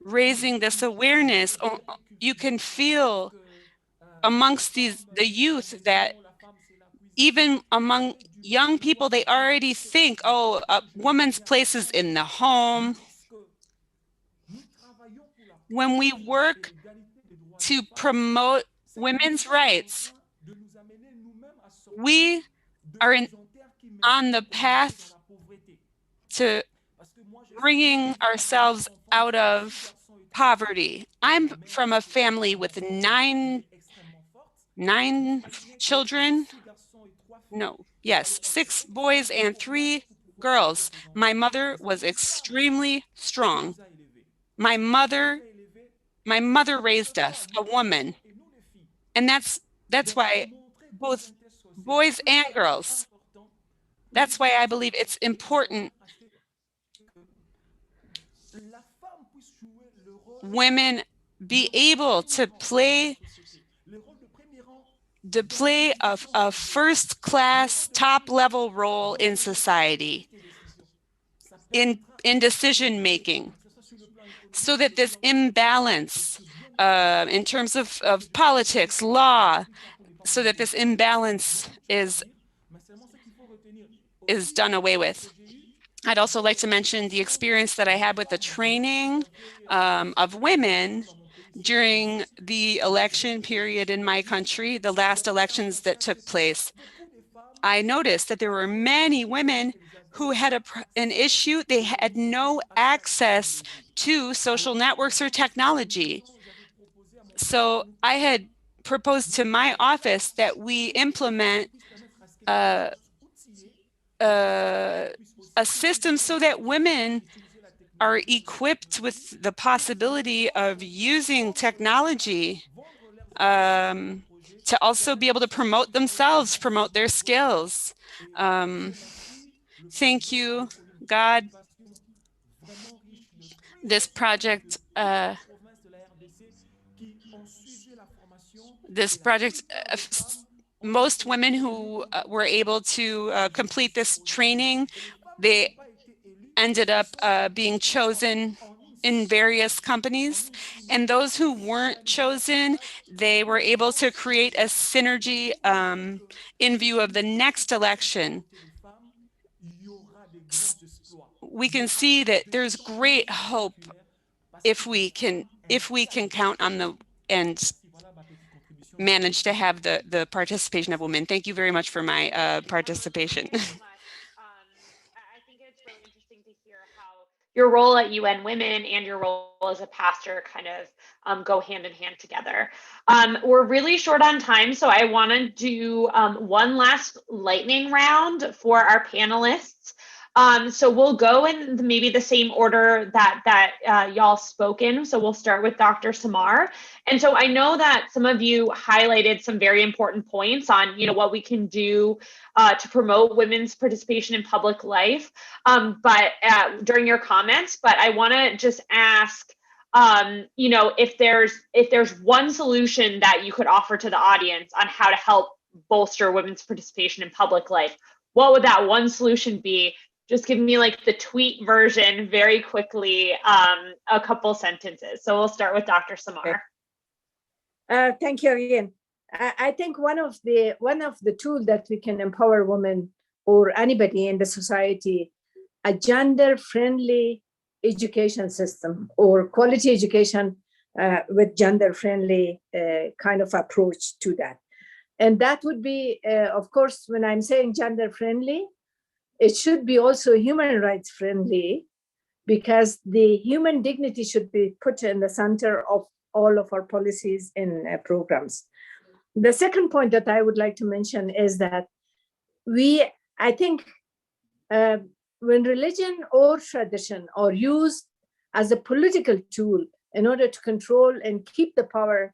Raising this awareness, you can feel amongst the youth that even among young people, they already think, oh, a woman's place is in the home. When we work to promote women's rights, we are on the path to bringing ourselves out of poverty. I'm from a family with nine children. No, yes, 6 boys and 3 girls. My mother was extremely strong. My mother raised us, a woman. And that's why both boys and girls, that's why I believe it's important women be able to play a first-class, top-level role in society, in decision-making, so that this imbalance in terms of politics, law, so that this imbalance is done away with. I'd also like to mention the experience that I had with the training of women during the election period in my country, the last elections that took place, I noticed that there were many women who had an issue. They had no access to social networks or technology. So I had proposed to my office that we implement a system so that women are equipped with the possibility of using technology to also be able to promote themselves, promote their skills. Thank you, God. This project, most women who were able to complete this training, they ended up being chosen in various companies. And those who weren't chosen, they were able to create a synergy in view of the next election. We can see that there's great hope if we can count on the and manage to have the participation of women. Thank you very much for my participation. Thank you so much. I think it's really interesting to hear how your role at UN Women and your role as a pastor kind of go hand in hand together. We're really short on time, so I want to do one last lightning round for our panelists. So we'll go in maybe the same order that y'all spoke in. So we'll start with Dr. Samar. And so I know that some of you highlighted some very important points on, what we can do to promote women's participation in public life, but during your comments. But I want to just ask, if there's one solution that you could offer to the audience on how to help bolster women's participation in public life, what would that one solution be? Just give me like the tweet version very quickly, a couple sentences. So we'll start with Dr. Samar. Thank you again. I think one of the tools that we can empower women or anybody in the society, a gender-friendly education system or quality education with gender-friendly kind of approach to that. And that would be, of course, when I'm saying gender-friendly, it should be also human rights friendly, because the human dignity should be put in the center of all of our policies and programs. The second point that I would like to mention is that I think when religion or tradition are used as a political tool in order to control and keep the power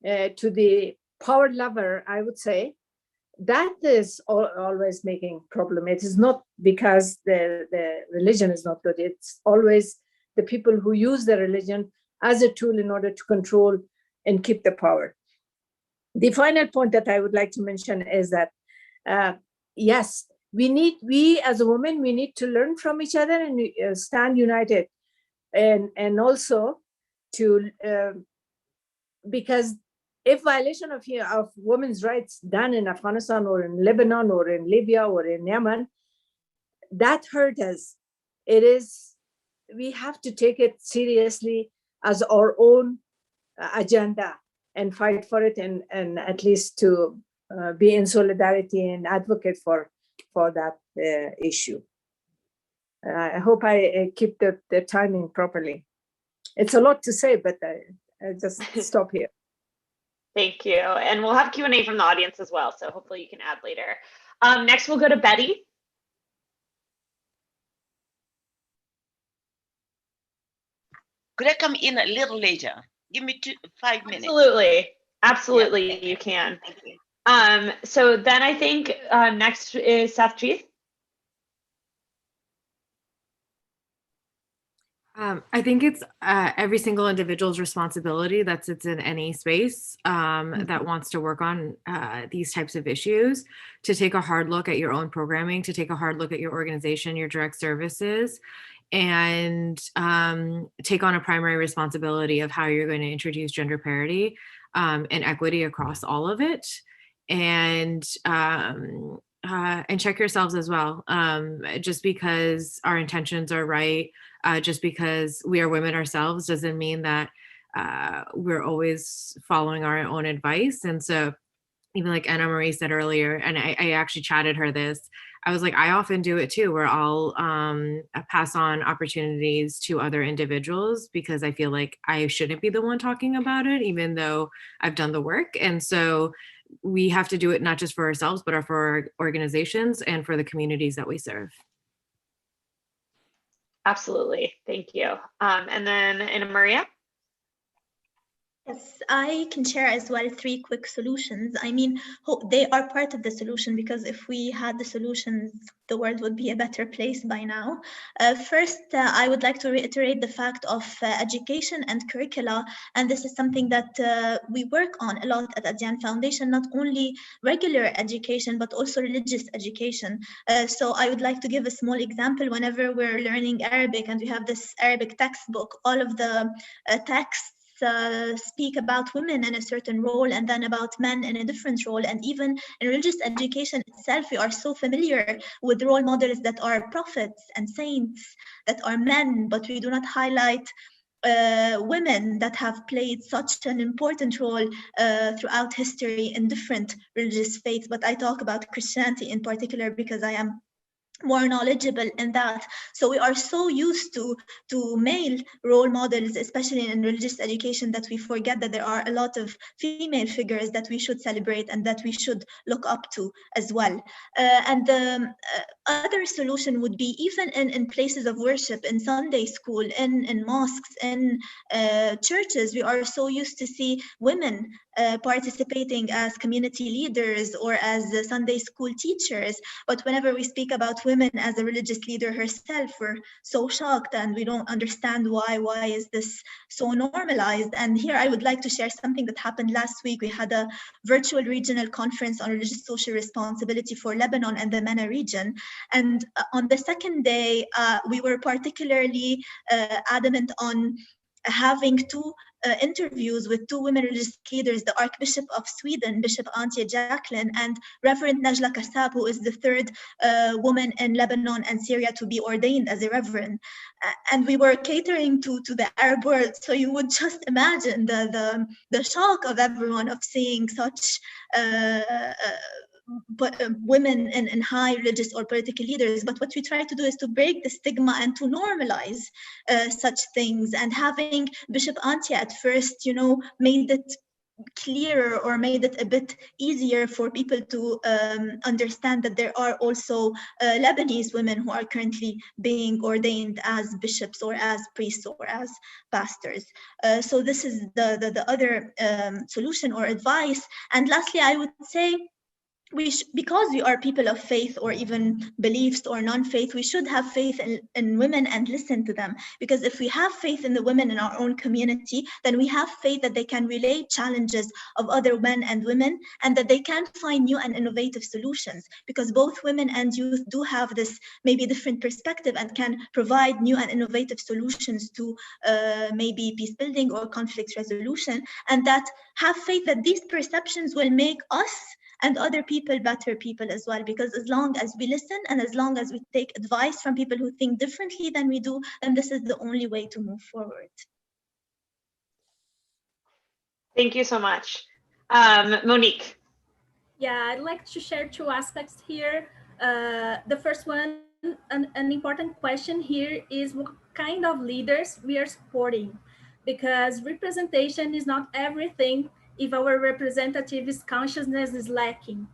to the power lover, I would say, that is always making problem. It is not because the religion is not good. It's always the people who use the religion as a tool in order to control and keep the power. The final point that I would like to mention is that, yes, we as a woman, we need to learn from each other and stand united. And also to, because if violation of women's rights done in Afghanistan or in Lebanon or in Libya or in Yemen, that hurt us. We have to take it seriously as our own agenda and fight for it, and at least to be in solidarity and advocate for that issue. I hope I keep the timing properly. It's a lot to say, but I just stop here. Thank you. And we'll have Q&A from the audience as well, so hopefully you can add later. Next, we'll go to Betty. Could I come in a little later? Give me 5 minutes. Absolutely, yeah. You can. So then I think next is Sathjit. I think it's every single individual's responsibility that sits in any space that wants to work on these types of issues, to take a hard look at your own programming, to take a hard look at your organization, your direct services, and take on a primary responsibility of how you're going to introduce gender parity and equity across all of it. And check yourselves as well. Just because our intentions are right, just because we are women ourselves, doesn't mean that we're always following our own advice. And so even like Anna Marie said earlier, and I actually chatted her this, I was like, I often do it too, where I'll pass on opportunities to other individuals because I feel like I shouldn't be the one talking about it, even though I've done the work. And so we have to do it not just for ourselves, but for our organizations and for the communities that we serve. Absolutely. Thank you. And then Anna Maria? Yes, I can share as well 3 quick solutions. I mean, they are part of the solution, because if we had the solutions, the world would be a better place by now. First, I would like to reiterate the fact of education and curricula, and this is something that we work on a lot at Adyan Foundation, not only regular education, but also religious education. So I would like to give a small example. Whenever we're learning Arabic and we have this Arabic textbook, all of the texts speak about women in a certain role and then about men in a different role. And even in religious education itself, we are so familiar with role models that are prophets and saints that are men, but we do not highlight women that have played such an important role throughout history in different religious faiths. But I talk about Christianity in particular because I am more knowledgeable in that. So we are so used to male role models, especially in religious education, that we forget that there are a lot of female figures that we should celebrate and that we should look up to as well. And the other solution would be even in places of worship, in Sunday school, in mosques, in churches, we are so used to see women participating as community leaders or as Sunday school teachers. But whenever we speak about women as a religious leader herself, we're so shocked and we don't understand why is this so normalized. And here I would like to share something that happened last week. We had a virtual regional conference on religious social responsibility for Lebanon and the MENA region. And on the second day, we were particularly adamant on having 2 interviews with 2 women religious leaders, the Archbishop of Sweden, Bishop Antje Jacqueline, and Reverend Najla Kassab, who is the 3rd woman in Lebanon and Syria to be ordained as a reverend. And we were catering to the Arab world. So you would just imagine the shock of everyone of seeing such women in high religious or political leaders. But what we try to do is to break the stigma and to normalize such things. And having Bishop Antje at first, made it clearer or made it a bit easier for people to understand that there are also Lebanese women who are currently being ordained as bishops or as priests or as pastors. So this is the other solution or advice. And lastly, I would say, because we are people of faith or even beliefs or non-faith, we should have faith in women and listen to them. Because if we have faith in the women in our own community, then we have faith that they can relate challenges of other men and women, and that they can find new and innovative solutions. Because both women and youth do have this maybe different perspective and can provide new and innovative solutions to maybe peace building or conflict resolution. And that have faith that these perceptions will make us and other people better people as well. Because as long as we listen and as long as we take advice from people who think differently than we do, then this is the only way to move forward. Thank you so much. Monique. Yeah, I'd like to share 2 aspects here. The first one, an important question here is what kind of leaders we are supporting, because representation is not everything if our representative's consciousness is lacking.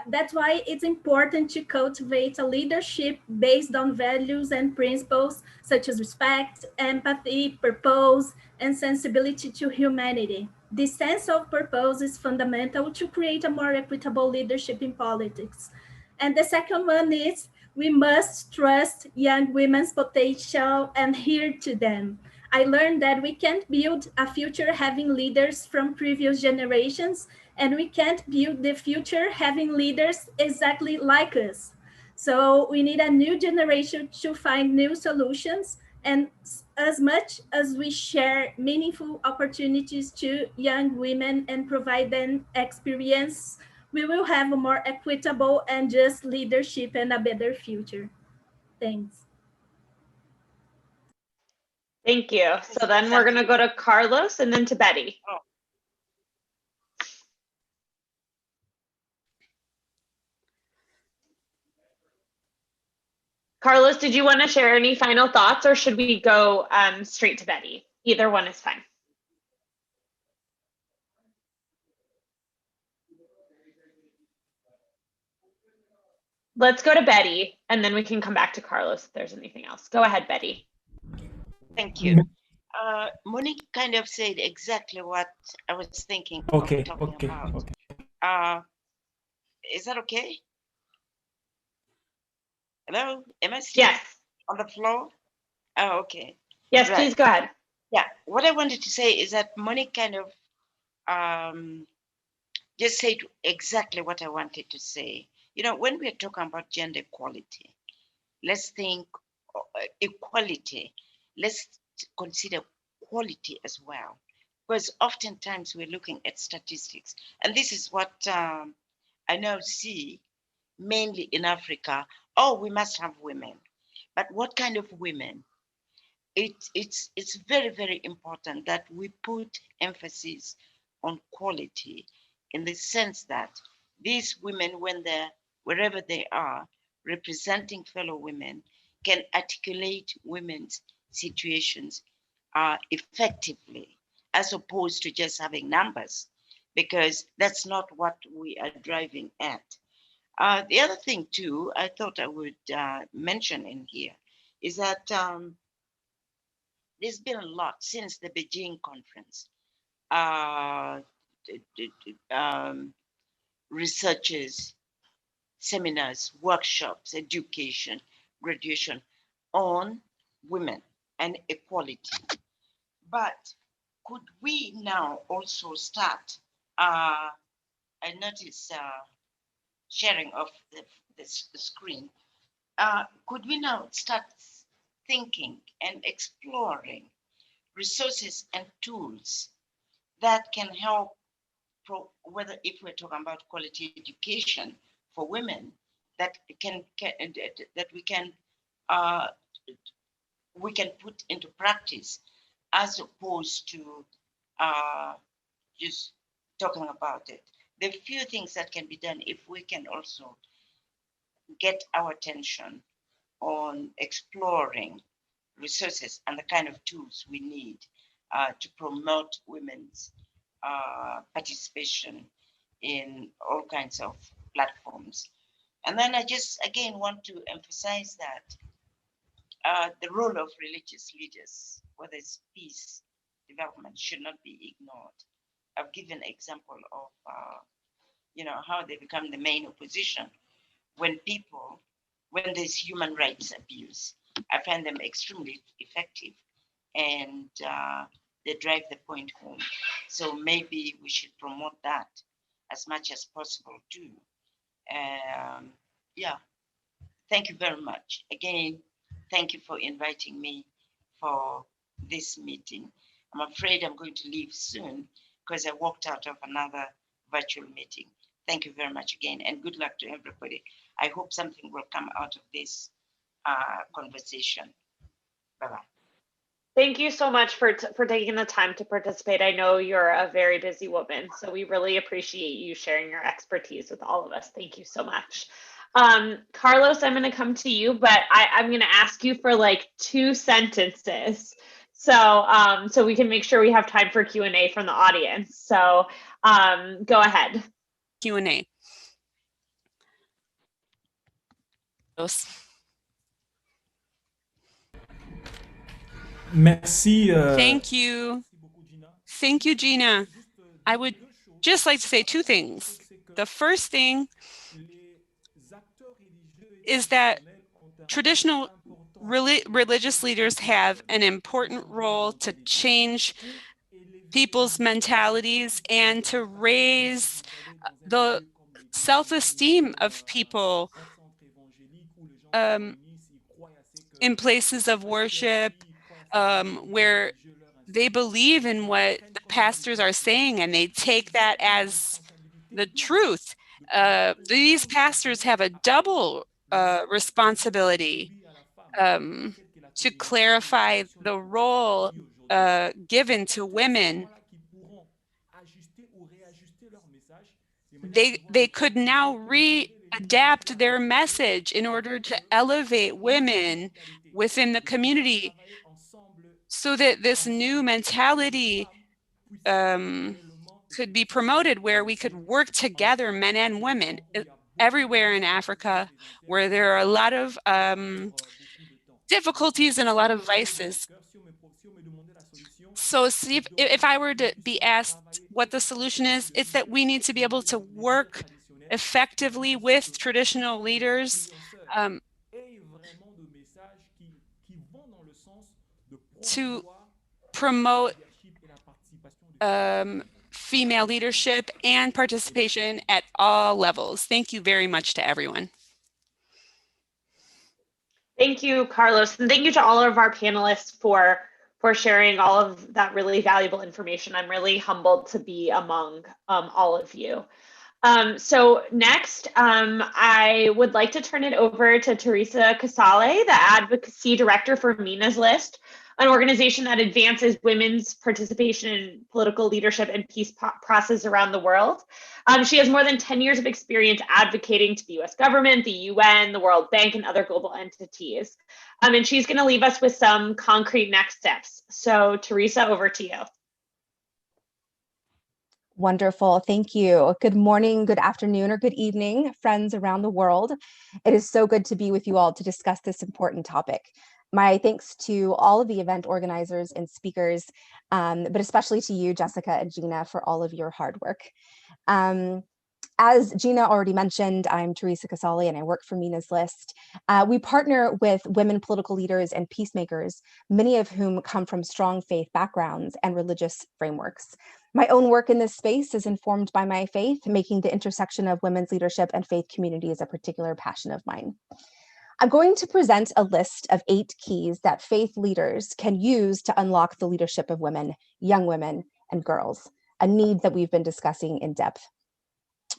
That's why it's important to cultivate a leadership based on values and principles such as respect, empathy, purpose, and sensibility to humanity. This sense of purpose is fundamental to create a more equitable leadership in politics. And the second one is we must trust young women's potential and hear to them. I learned that we can't build a future having leaders from previous generations, and we can't build the future having leaders exactly like us. So we need a new generation to find new solutions. And as much as we share meaningful opportunities to young women and provide them experience, we will have a more equitable and just leadership and a better future. Thanks. Thank you. So then we're going to go to Carlos and then to Betty. Oh. Carlos, did you want to share any final thoughts, or should we go straight to Betty? Either one is fine. Let's go to Betty, and then we can come back to Carlos if there's anything else. Go ahead, Betty. Thank you. Monique kind of said exactly what I was thinking of talking about. Is that okay? Hello? Am I still on the floor? Oh, okay. Yes, right. Please go ahead. Yeah, what I wanted to say is that Monique kind of just said exactly what I wanted to say. You know, when we're talking about gender equality, let's think equality. Let's consider quality as well. Because oftentimes we're looking at statistics. And this is what I now see mainly in Africa. Oh, we must have women. But what kind of women? It's very, very important that we put emphasis on quality in the sense that these women, when they're wherever they are, representing fellow women, can articulate women's situations effectively, as opposed to just having numbers, because that's not what we are driving at. The other thing too, I thought I would mention in here is that there's been a lot since the Beijing conference. Researches, seminars, workshops, education, graduation on women and equality. But could we now also start, I notice sharing of the screen, could we now start thinking and exploring resources and tools that can help, whether if we're talking about quality education for women, that we can put into practice, as opposed to just talking about it. There are few things that can be done if we can also get our attention on exploring resources and the kind of tools we need to promote women's participation in all kinds of platforms. And then I just again want to emphasize that the role of religious leaders, whether it's peace, development, should not be ignored. I've given an example of how they become the main opposition when there's human rights abuse. I find them extremely effective, and they drive the point home. So maybe we should promote that as much as possible too. Yeah, thank you very much. Again, thank you for inviting me for this meeting. I'm afraid I'm going to leave soon because I walked out of another virtual meeting. Thank you very much again, and good luck to everybody. I hope something will come out of this conversation. Bye-bye. Thank you so much for taking the time to participate. I know you're a very busy woman, so we really appreciate you sharing your expertise with all of us. Thank you so much. Carlos, I'm going to come to you, but I'm going to ask you for like 2 sentences. So we can make sure we have time for Q&A from the audience. So go ahead. Q&A. Merci. Thank you. Thank you, Gina. I would just like to say 2 things. The first thing is that traditional religious leaders have an important role to change people's mentalities and to raise the self-esteem of people in places of worship where they believe in what the pastors are saying and they take that as the truth. These pastors have a double responsibility. to clarify the role given to women, they could now readapt their message in order to elevate women within the community so that this new mentality could be promoted, where we could work together, men and women, everywhere in Africa, where there are a lot of difficulties and a lot of vices. So see, if I were to be asked what the solution is, it's that we need to be able to work effectively with traditional leaders to promote female leadership and participation at all levels. Thank you very much to everyone. Thank you, Carlos, and thank you to all of our panelists for sharing all of that really valuable information. I'm really humbled to be among all of you. So next, I would like to turn it over to Teresa Casale, the Advocacy Director for Mina's List, an organization that advances women's participation in political leadership and peace process around the world. She has more than 10 years of experience advocating to the US government, the UN, the World Bank, and other global entities. And she's going to leave us with some concrete next steps. So Teresa, over to you. Wonderful. Thank you. Good morning, good afternoon, or good evening, friends around the world. It is so good to be with you all to discuss this important topic. My thanks to all of the event organizers and speakers, but especially to you, Jessica and Gina, for all of your hard work. As Gina already mentioned, I'm Teresa Casale and I work for Mina's List. We partner with women political leaders and peacemakers, many of whom come from strong faith backgrounds and religious frameworks. My own work in this space is informed by my faith, making the intersection of women's leadership and faith communities a particular passion of mine. I'm going to present a list of 8 keys that faith leaders can use to unlock the leadership of women, young women, and girls, a need that we've been discussing in depth.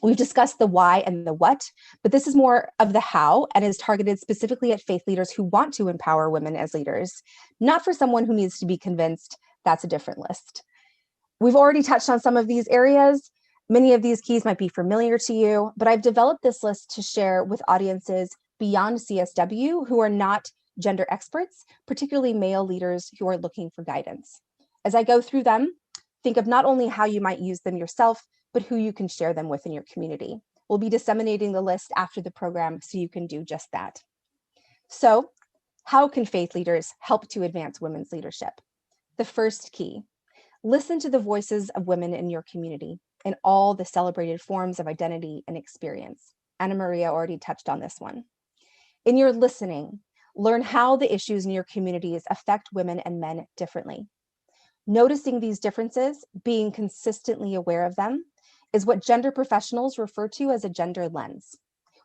We've discussed the why and the what, but this is more of the how and is targeted specifically at faith leaders who want to empower women as leaders, not for someone who needs to be convinced. That's a different list. We've already touched on some of these areas. Many of these keys might be familiar to you, but I've developed this list to share with audiences beyond CSW who are not gender experts, particularly male leaders who are looking for guidance. As I go through them, think of not only how you might use them yourself, but who you can share them with in your community. We'll be disseminating the list after the program so you can do just that. So, how can faith leaders help to advance women's leadership? The first key: listen to the voices of women in your community in all the celebrated forms of identity and experience. Anna Maria already touched on this one. In your listening, learn how the issues in your communities affect women and men differently. Noticing these differences, being consistently aware of them, is what gender professionals refer to as a gender lens,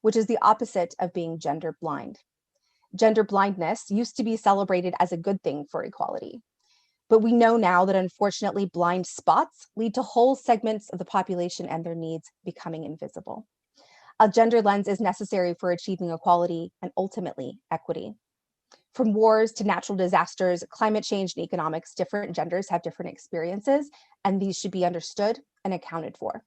which is the opposite of being gender blind. Gender blindness used to be celebrated as a good thing for equality. But we know now that unfortunately blind spots lead to whole segments of the population and their needs becoming invisible. A gender lens is necessary for achieving equality and ultimately equity. From wars to natural disasters, climate change, and economics, different genders have different experiences, and these should be understood and accounted for.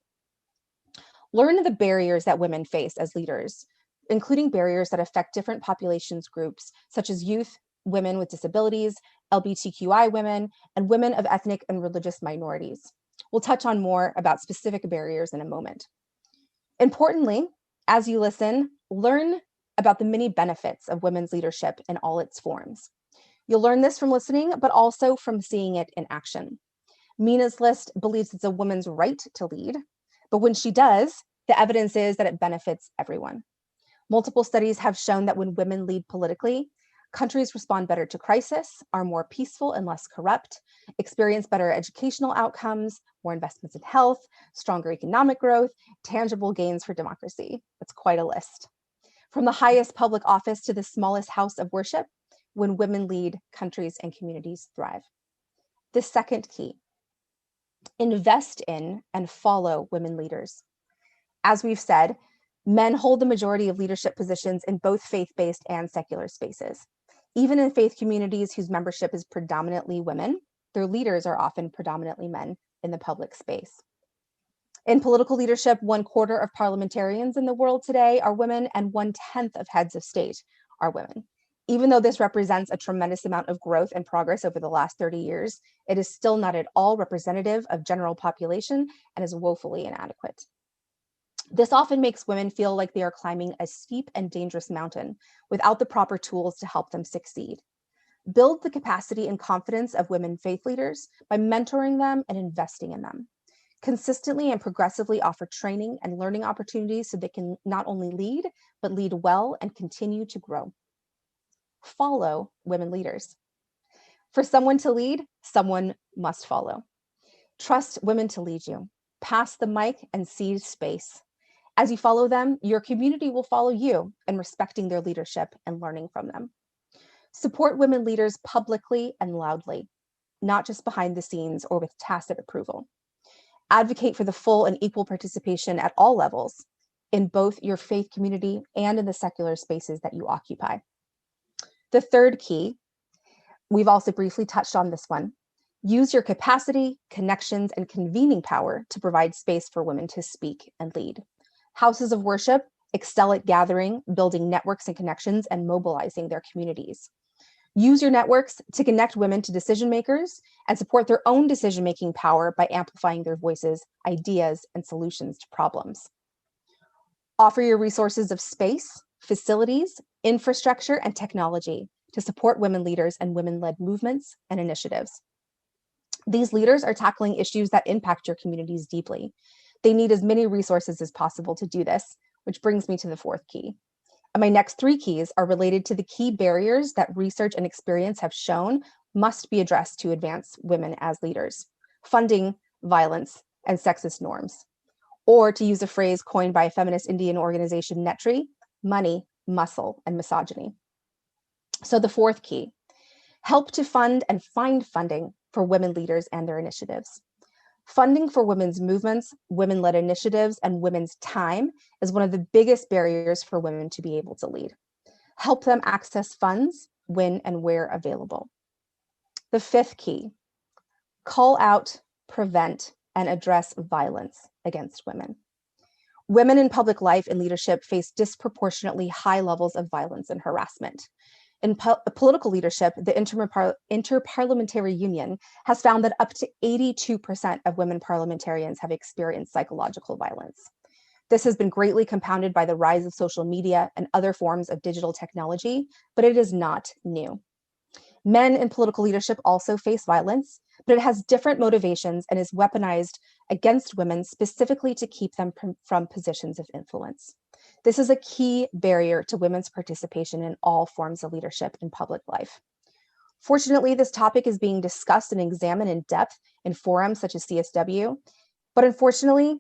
Learn the barriers that women face as leaders, including barriers that affect different populations groups, such as youth, women with disabilities, LGBTQI women, and women of ethnic and religious minorities. We'll touch on more about specific barriers in a moment. Importantly, as you listen, learn about the many benefits of women's leadership in all its forms. You'll learn this from listening, but also from seeing it in action. Mina's List believes it's a woman's right to lead, but when she does, the evidence is that it benefits everyone. Multiple studies have shown that when women lead politically, countries respond better to crisis, are more peaceful and less corrupt, experience better educational outcomes, more investments in health, stronger economic growth, tangible gains for democracy. It's quite a list. From the highest public office to the smallest house of worship, when women lead, countries and communities thrive. The second key: invest in and follow women leaders. As we've said, men hold the majority of leadership positions in both faith-based and secular spaces. Even in faith communities whose membership is predominantly women, their leaders are often predominantly men in the public space. In political leadership, 1/4 of parliamentarians in the world today are women, and 1/10 of heads of state are women. Even though this represents a tremendous amount of growth and progress over the last 30 years, it is still not at all representative of general population and is woefully inadequate. This often makes women feel like they are climbing a steep and dangerous mountain without the proper tools to help them succeed. Build the capacity and confidence of women faith leaders by mentoring them and investing in them. Consistently and progressively offer training and learning opportunities so they can not only lead, but lead well and continue to grow. Follow women leaders. For someone to lead, someone must follow. Trust women to lead you. Pass the mic and seize space. As you follow them, your community will follow you in respecting their leadership and learning from them. Support women leaders publicly and loudly, not just behind the scenes or with tacit approval. Advocate for the full and equal participation at all levels in both your faith community and in the secular spaces that you occupy. The third key, we've also briefly touched on this one. Use your capacity, connections, and convening power to provide space for women to speak and lead. Houses of worship excel at gathering, building networks and connections, and mobilizing their communities. Use your networks to connect women to decision makers and support their own decision-making power by amplifying their voices, ideas, and solutions to problems. Offer your resources of space, facilities, infrastructure, and technology to support women leaders and women-led movements and initiatives. These leaders are tackling issues that impact your communities deeply. They need as many resources as possible to do this, which brings me to the fourth key. And my next three keys are related to the key barriers that research and experience have shown must be addressed to advance women as leaders: funding, violence, and sexist norms. Or to use a phrase coined by a feminist Indian organization, Netri, money, muscle, and misogyny. So the fourth key, help to fund and find funding for women leaders and their initiatives. Funding for women's movements, women-led initiatives, and women's time is one of the biggest barriers for women to be able to lead. Help them access funds when and where available. The fifth key, call out, prevent, and address violence against women. Women in public life and leadership face disproportionately high levels of violence and harassment. In political leadership, the Interparliamentary Union has found that up to 82% of women parliamentarians have experienced psychological violence. This has been greatly compounded by the rise of social media and other forms of digital technology, but it is not new. Men in political leadership also face violence, but it has different motivations and is weaponized against women specifically to keep them from positions of influence. This is a key barrier to women's participation in all forms of leadership in public life. Fortunately, this topic is being discussed and examined in depth in forums such as CSW, but unfortunately,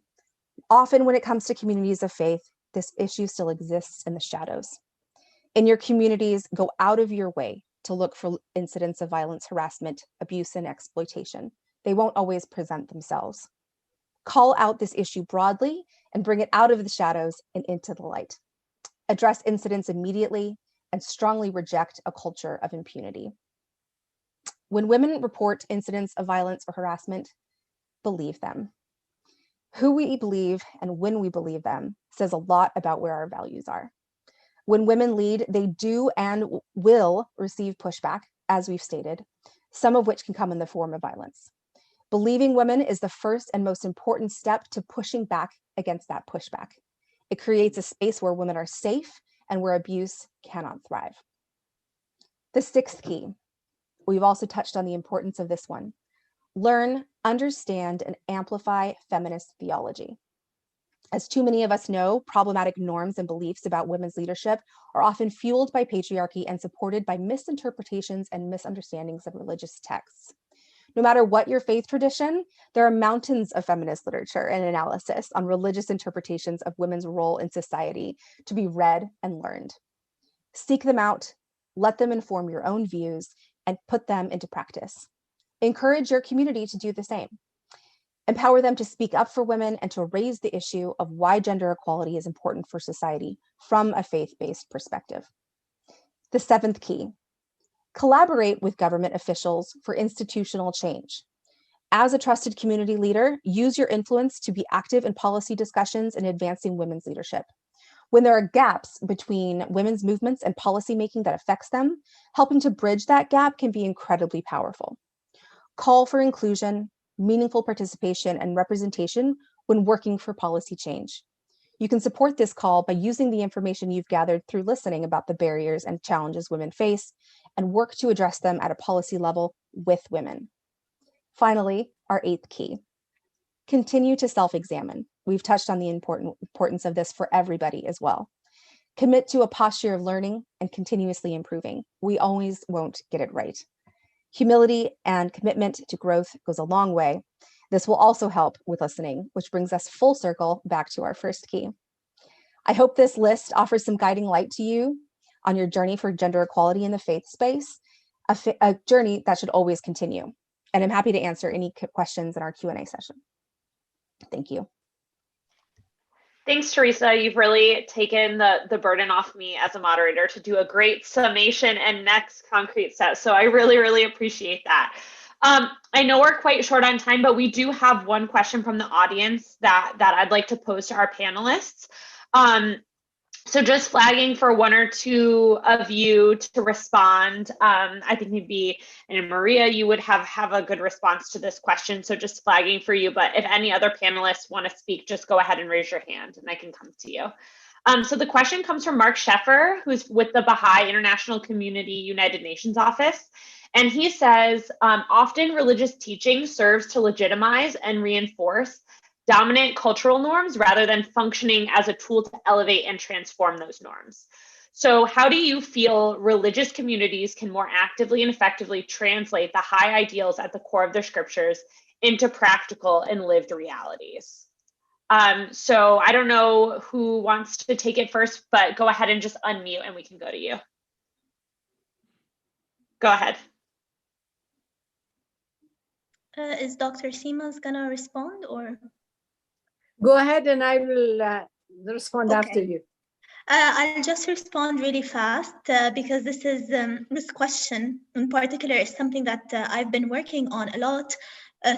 often when it comes to communities of faith, this issue still exists in the shadows. In your communities, go out of your way to look for incidents of violence, harassment, abuse, and exploitation. They won't always present themselves. Call out this issue broadly and bring it out of the shadows and into the light. Address incidents immediately and strongly reject a culture of impunity. When women report incidents of violence or harassment, believe them. Who we believe and when we believe them says a lot about where our values are. When women lead, they do and will receive pushback, as we've stated, some of which can come in the form of violence. Believing women is the first and most important step to pushing back against that pushback. It creates a space where women are safe and where abuse cannot thrive. The sixth key, we've also touched on the importance of this one. Learn, understand, and amplify feminist theology. As too many of us know, problematic norms and beliefs about women's leadership are often fueled by patriarchy and supported by misinterpretations and misunderstandings of religious texts. No matter what your faith tradition, there are mountains of feminist literature and analysis on religious interpretations of women's role in society to be read and learned. Seek them out, let them inform your own views, and put them into practice. Encourage your community to do the same. Empower them to speak up for women and to raise the issue of why gender equality is important for society from a faith-based perspective. The seventh key, Collaborate with government officials for institutional change. As a trusted community leader, use your influence to be active in policy discussions and advancing women's leadership. When there are gaps between women's movements and policymaking that affects them, helping to bridge that gap can be incredibly powerful. Call for inclusion, meaningful participation, and representation when working for policy change. You can support this call by using the information you've gathered through listening about the barriers and challenges women face and work to address them at a policy level with women. Finally, our 8th key, continue to self-examine. We've touched on the importance of this for everybody as well. Commit to a posture of learning and continuously improving. We always won't get it right. Humility and commitment to growth goes a long way. This will also help with listening, which brings us full circle back to our first key. I hope this list offers some guiding light to you on your journey for gender equality in the faith space, a journey that should always continue. And I'm happy to answer any questions in our Q&A session. Thank you. Thanks, Teresa. You've really taken the burden off me as a moderator to do a great summation and next concrete step. So I really, really appreciate that. I know we're quite short on time, but we do have one question from the audience that I'd like to pose to our panelists. So just flagging for one or two of you to respond. I think maybe, and Maria, you would have a good response to this question. So just flagging for you, but if any other panelists want to speak, just go ahead and raise your hand and I can come to you. So the question comes from Mark Sheffer, who's with the Baha'i International Community United Nations Office. And he says, often religious teaching serves to legitimize and reinforce dominant cultural norms rather than functioning as a tool to elevate and transform those norms. So how do you feel religious communities can more actively and effectively translate the high ideals at the core of their scriptures into practical and lived realities? So I don't know who wants to take it first, but go ahead and just unmute and we can go to you. Go ahead. Is Dr. Seema's gonna respond or? Go ahead and I will respond after you. I'll just respond really fast because this question in particular is something that I've been working on a lot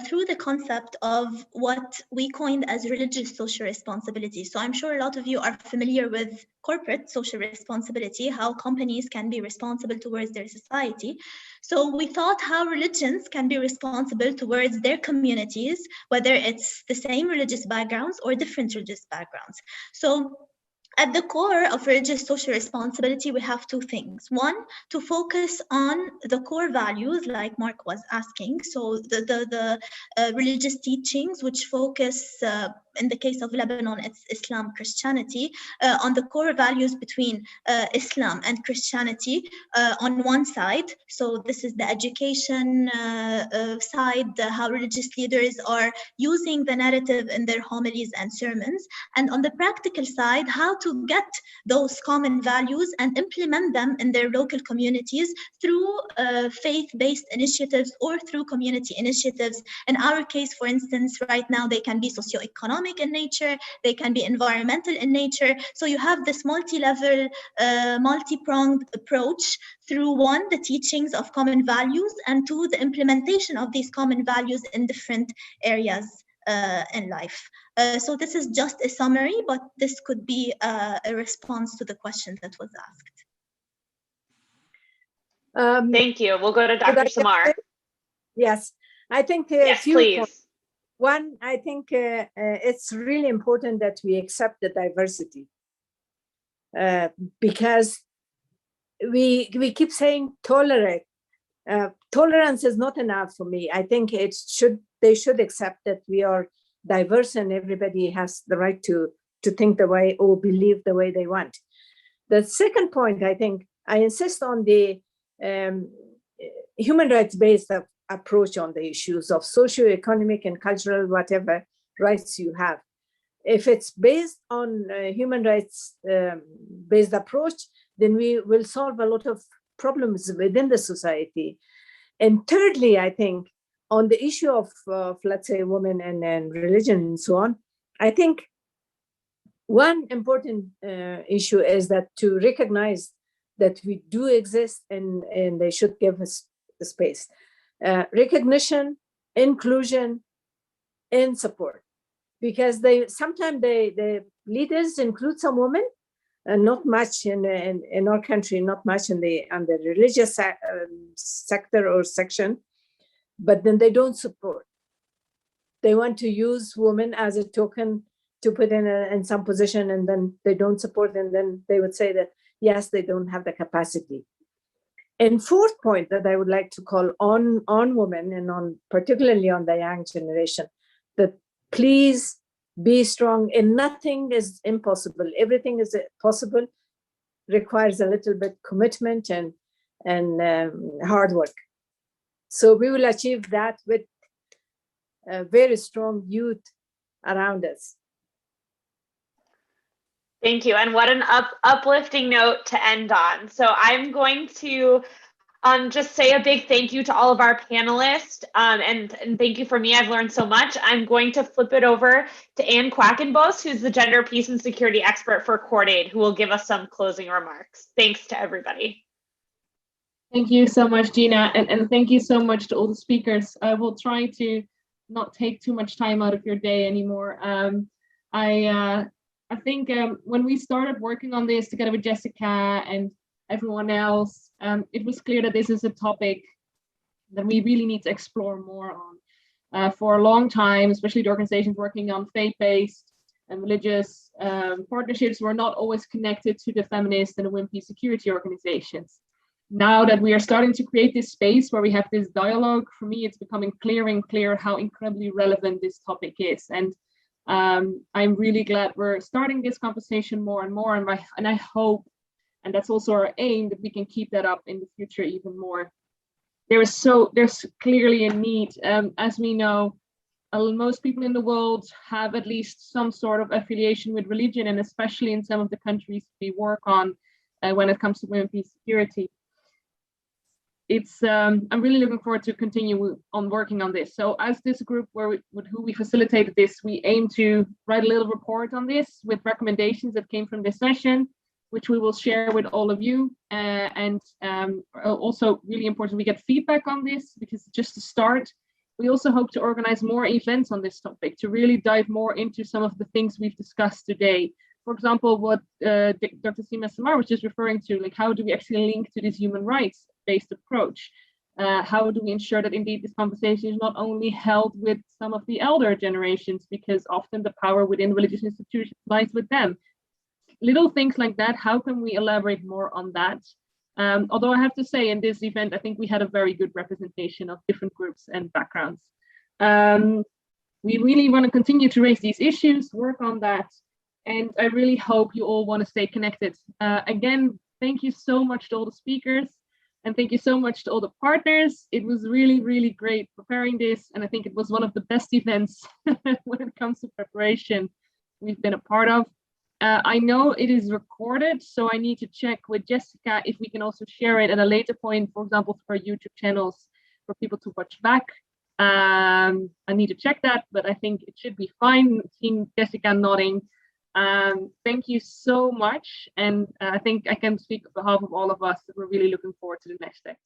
through the concept of what we coined as religious social responsibility. So I'm sure a lot of you are familiar with corporate social responsibility, how companies can be responsible towards their society. So we thought how religions can be responsible towards their communities, whether it's the same religious backgrounds or different religious backgrounds. So at the core of religious social responsibility, we have two things. One, to focus on the core values, like Mark was asking. So the religious teachings, which focus, in the case of Lebanon, it's Islam, Christianity, on the core values between Islam and Christianity on one side. So this is the education side, how religious leaders are using the narrative in their homilies and sermons. And on the practical side, how to get those common values and implement them in their local communities through faith-based initiatives or through community initiatives. In our case, for instance, right now, they can be socioeconomic in nature, they can be environmental in nature. So you have this multi-level, multi-pronged approach through one, the teachings of common values, and two, the implementation of these common values in different areas in life. So this is just a summary, but this could be a response to the question that was asked. Thank you. We'll go to Dr. Samar. Yes, I think yes, please. Points. One, I think it's really important that we accept the diversity because we keep saying tolerate. Tolerance is not enough for me. I think they should accept that we are diverse and everybody has the right to think the way or believe the way they want. The second point, I think, I insist on the human rights-based approach on the issues of socio-economic and cultural, whatever rights you have. If it's based on human rights-based approach, then we will solve a lot of problems within the society. And thirdly, I think, on the issue of, let's say, women and religion and so on, I think one important issue is that to recognize that we do exist, and they should give us the space. Recognition, inclusion, and support. Because sometimes the leaders include some women, not much in our country, not much on the religious sector or section, but then they don't support. They want to use women as a token to put in some position, and then they don't support, and then they would say that, yes, they don't have the capacity. And fourth point that I would like to call on women, and particularly on the young generation, that please be strong, and nothing is impossible. Everything is possible, requires a little bit commitment and hard work. So we will achieve that with a very strong youth around us. Thank you. And what an uplifting note to end on. So I'm going to just say a big thank you to all of our panelists, and thank you for me. I've learned so much. I'm going to flip it over to Anne Quackenbos, who's the gender, peace, and security expert for Cordaid, who will give us some closing remarks. Thanks to everybody. Thank you so much, Gina, and thank you so much to all the speakers. I will try to not take too much time out of your day anymore. I think when we started working on this together with Jessica and everyone else, it was clear that this is a topic that we really need to explore more on. For a long time, especially the organizations working on faith-based and religious partnerships were not always connected to the feminist and the women peace security organizations. Now that we are starting to create this space where we have this dialogue, for me, it's becoming clearer and clearer how incredibly relevant this topic is. And I'm really glad we're starting this conversation more and more, and I hope, and that's also our aim, that we can keep that up in the future even more. There's clearly a need. As we know, most people in the world have at least some sort of affiliation with religion, and especially in some of the countries we work on when it comes to women peace security. I'm really looking forward to continue on working on this. So as this group with who we facilitated this, we aim to write a little report on this with recommendations that came from this session, which we will share with all of you. And also really important, we get feedback on this, because just to start, we also hope to organize more events on this topic to really dive more into some of the things we've discussed today. For example, what Dr. Sima Samar was just referring to, like how do we actually link to this human rights-based approach? How do we ensure that indeed this conversation is not only held with some of the elder generations, because often the power within religious institutions lies with them. Little things like that, how can we elaborate more on that? Although I have to say, in this event, I think we had a very good representation of different groups and backgrounds. We really want to continue to raise these issues, work on that, and I really hope you all want to stay connected. Again, thank you so much to all the speakers, and thank you so much to all the partners. It was really, really great preparing this, and I think it was one of the best events when it comes to preparation we've been a part of. I know it is recorded, so I need to check with Jessica if we can also share it at a later point, for example, for our YouTube channels for people to watch back. I need to check that, but I think it should be fine. Seeing Jessica nodding. Thank you so much. And I think I can speak on behalf of all of us that we're really looking forward to the next step.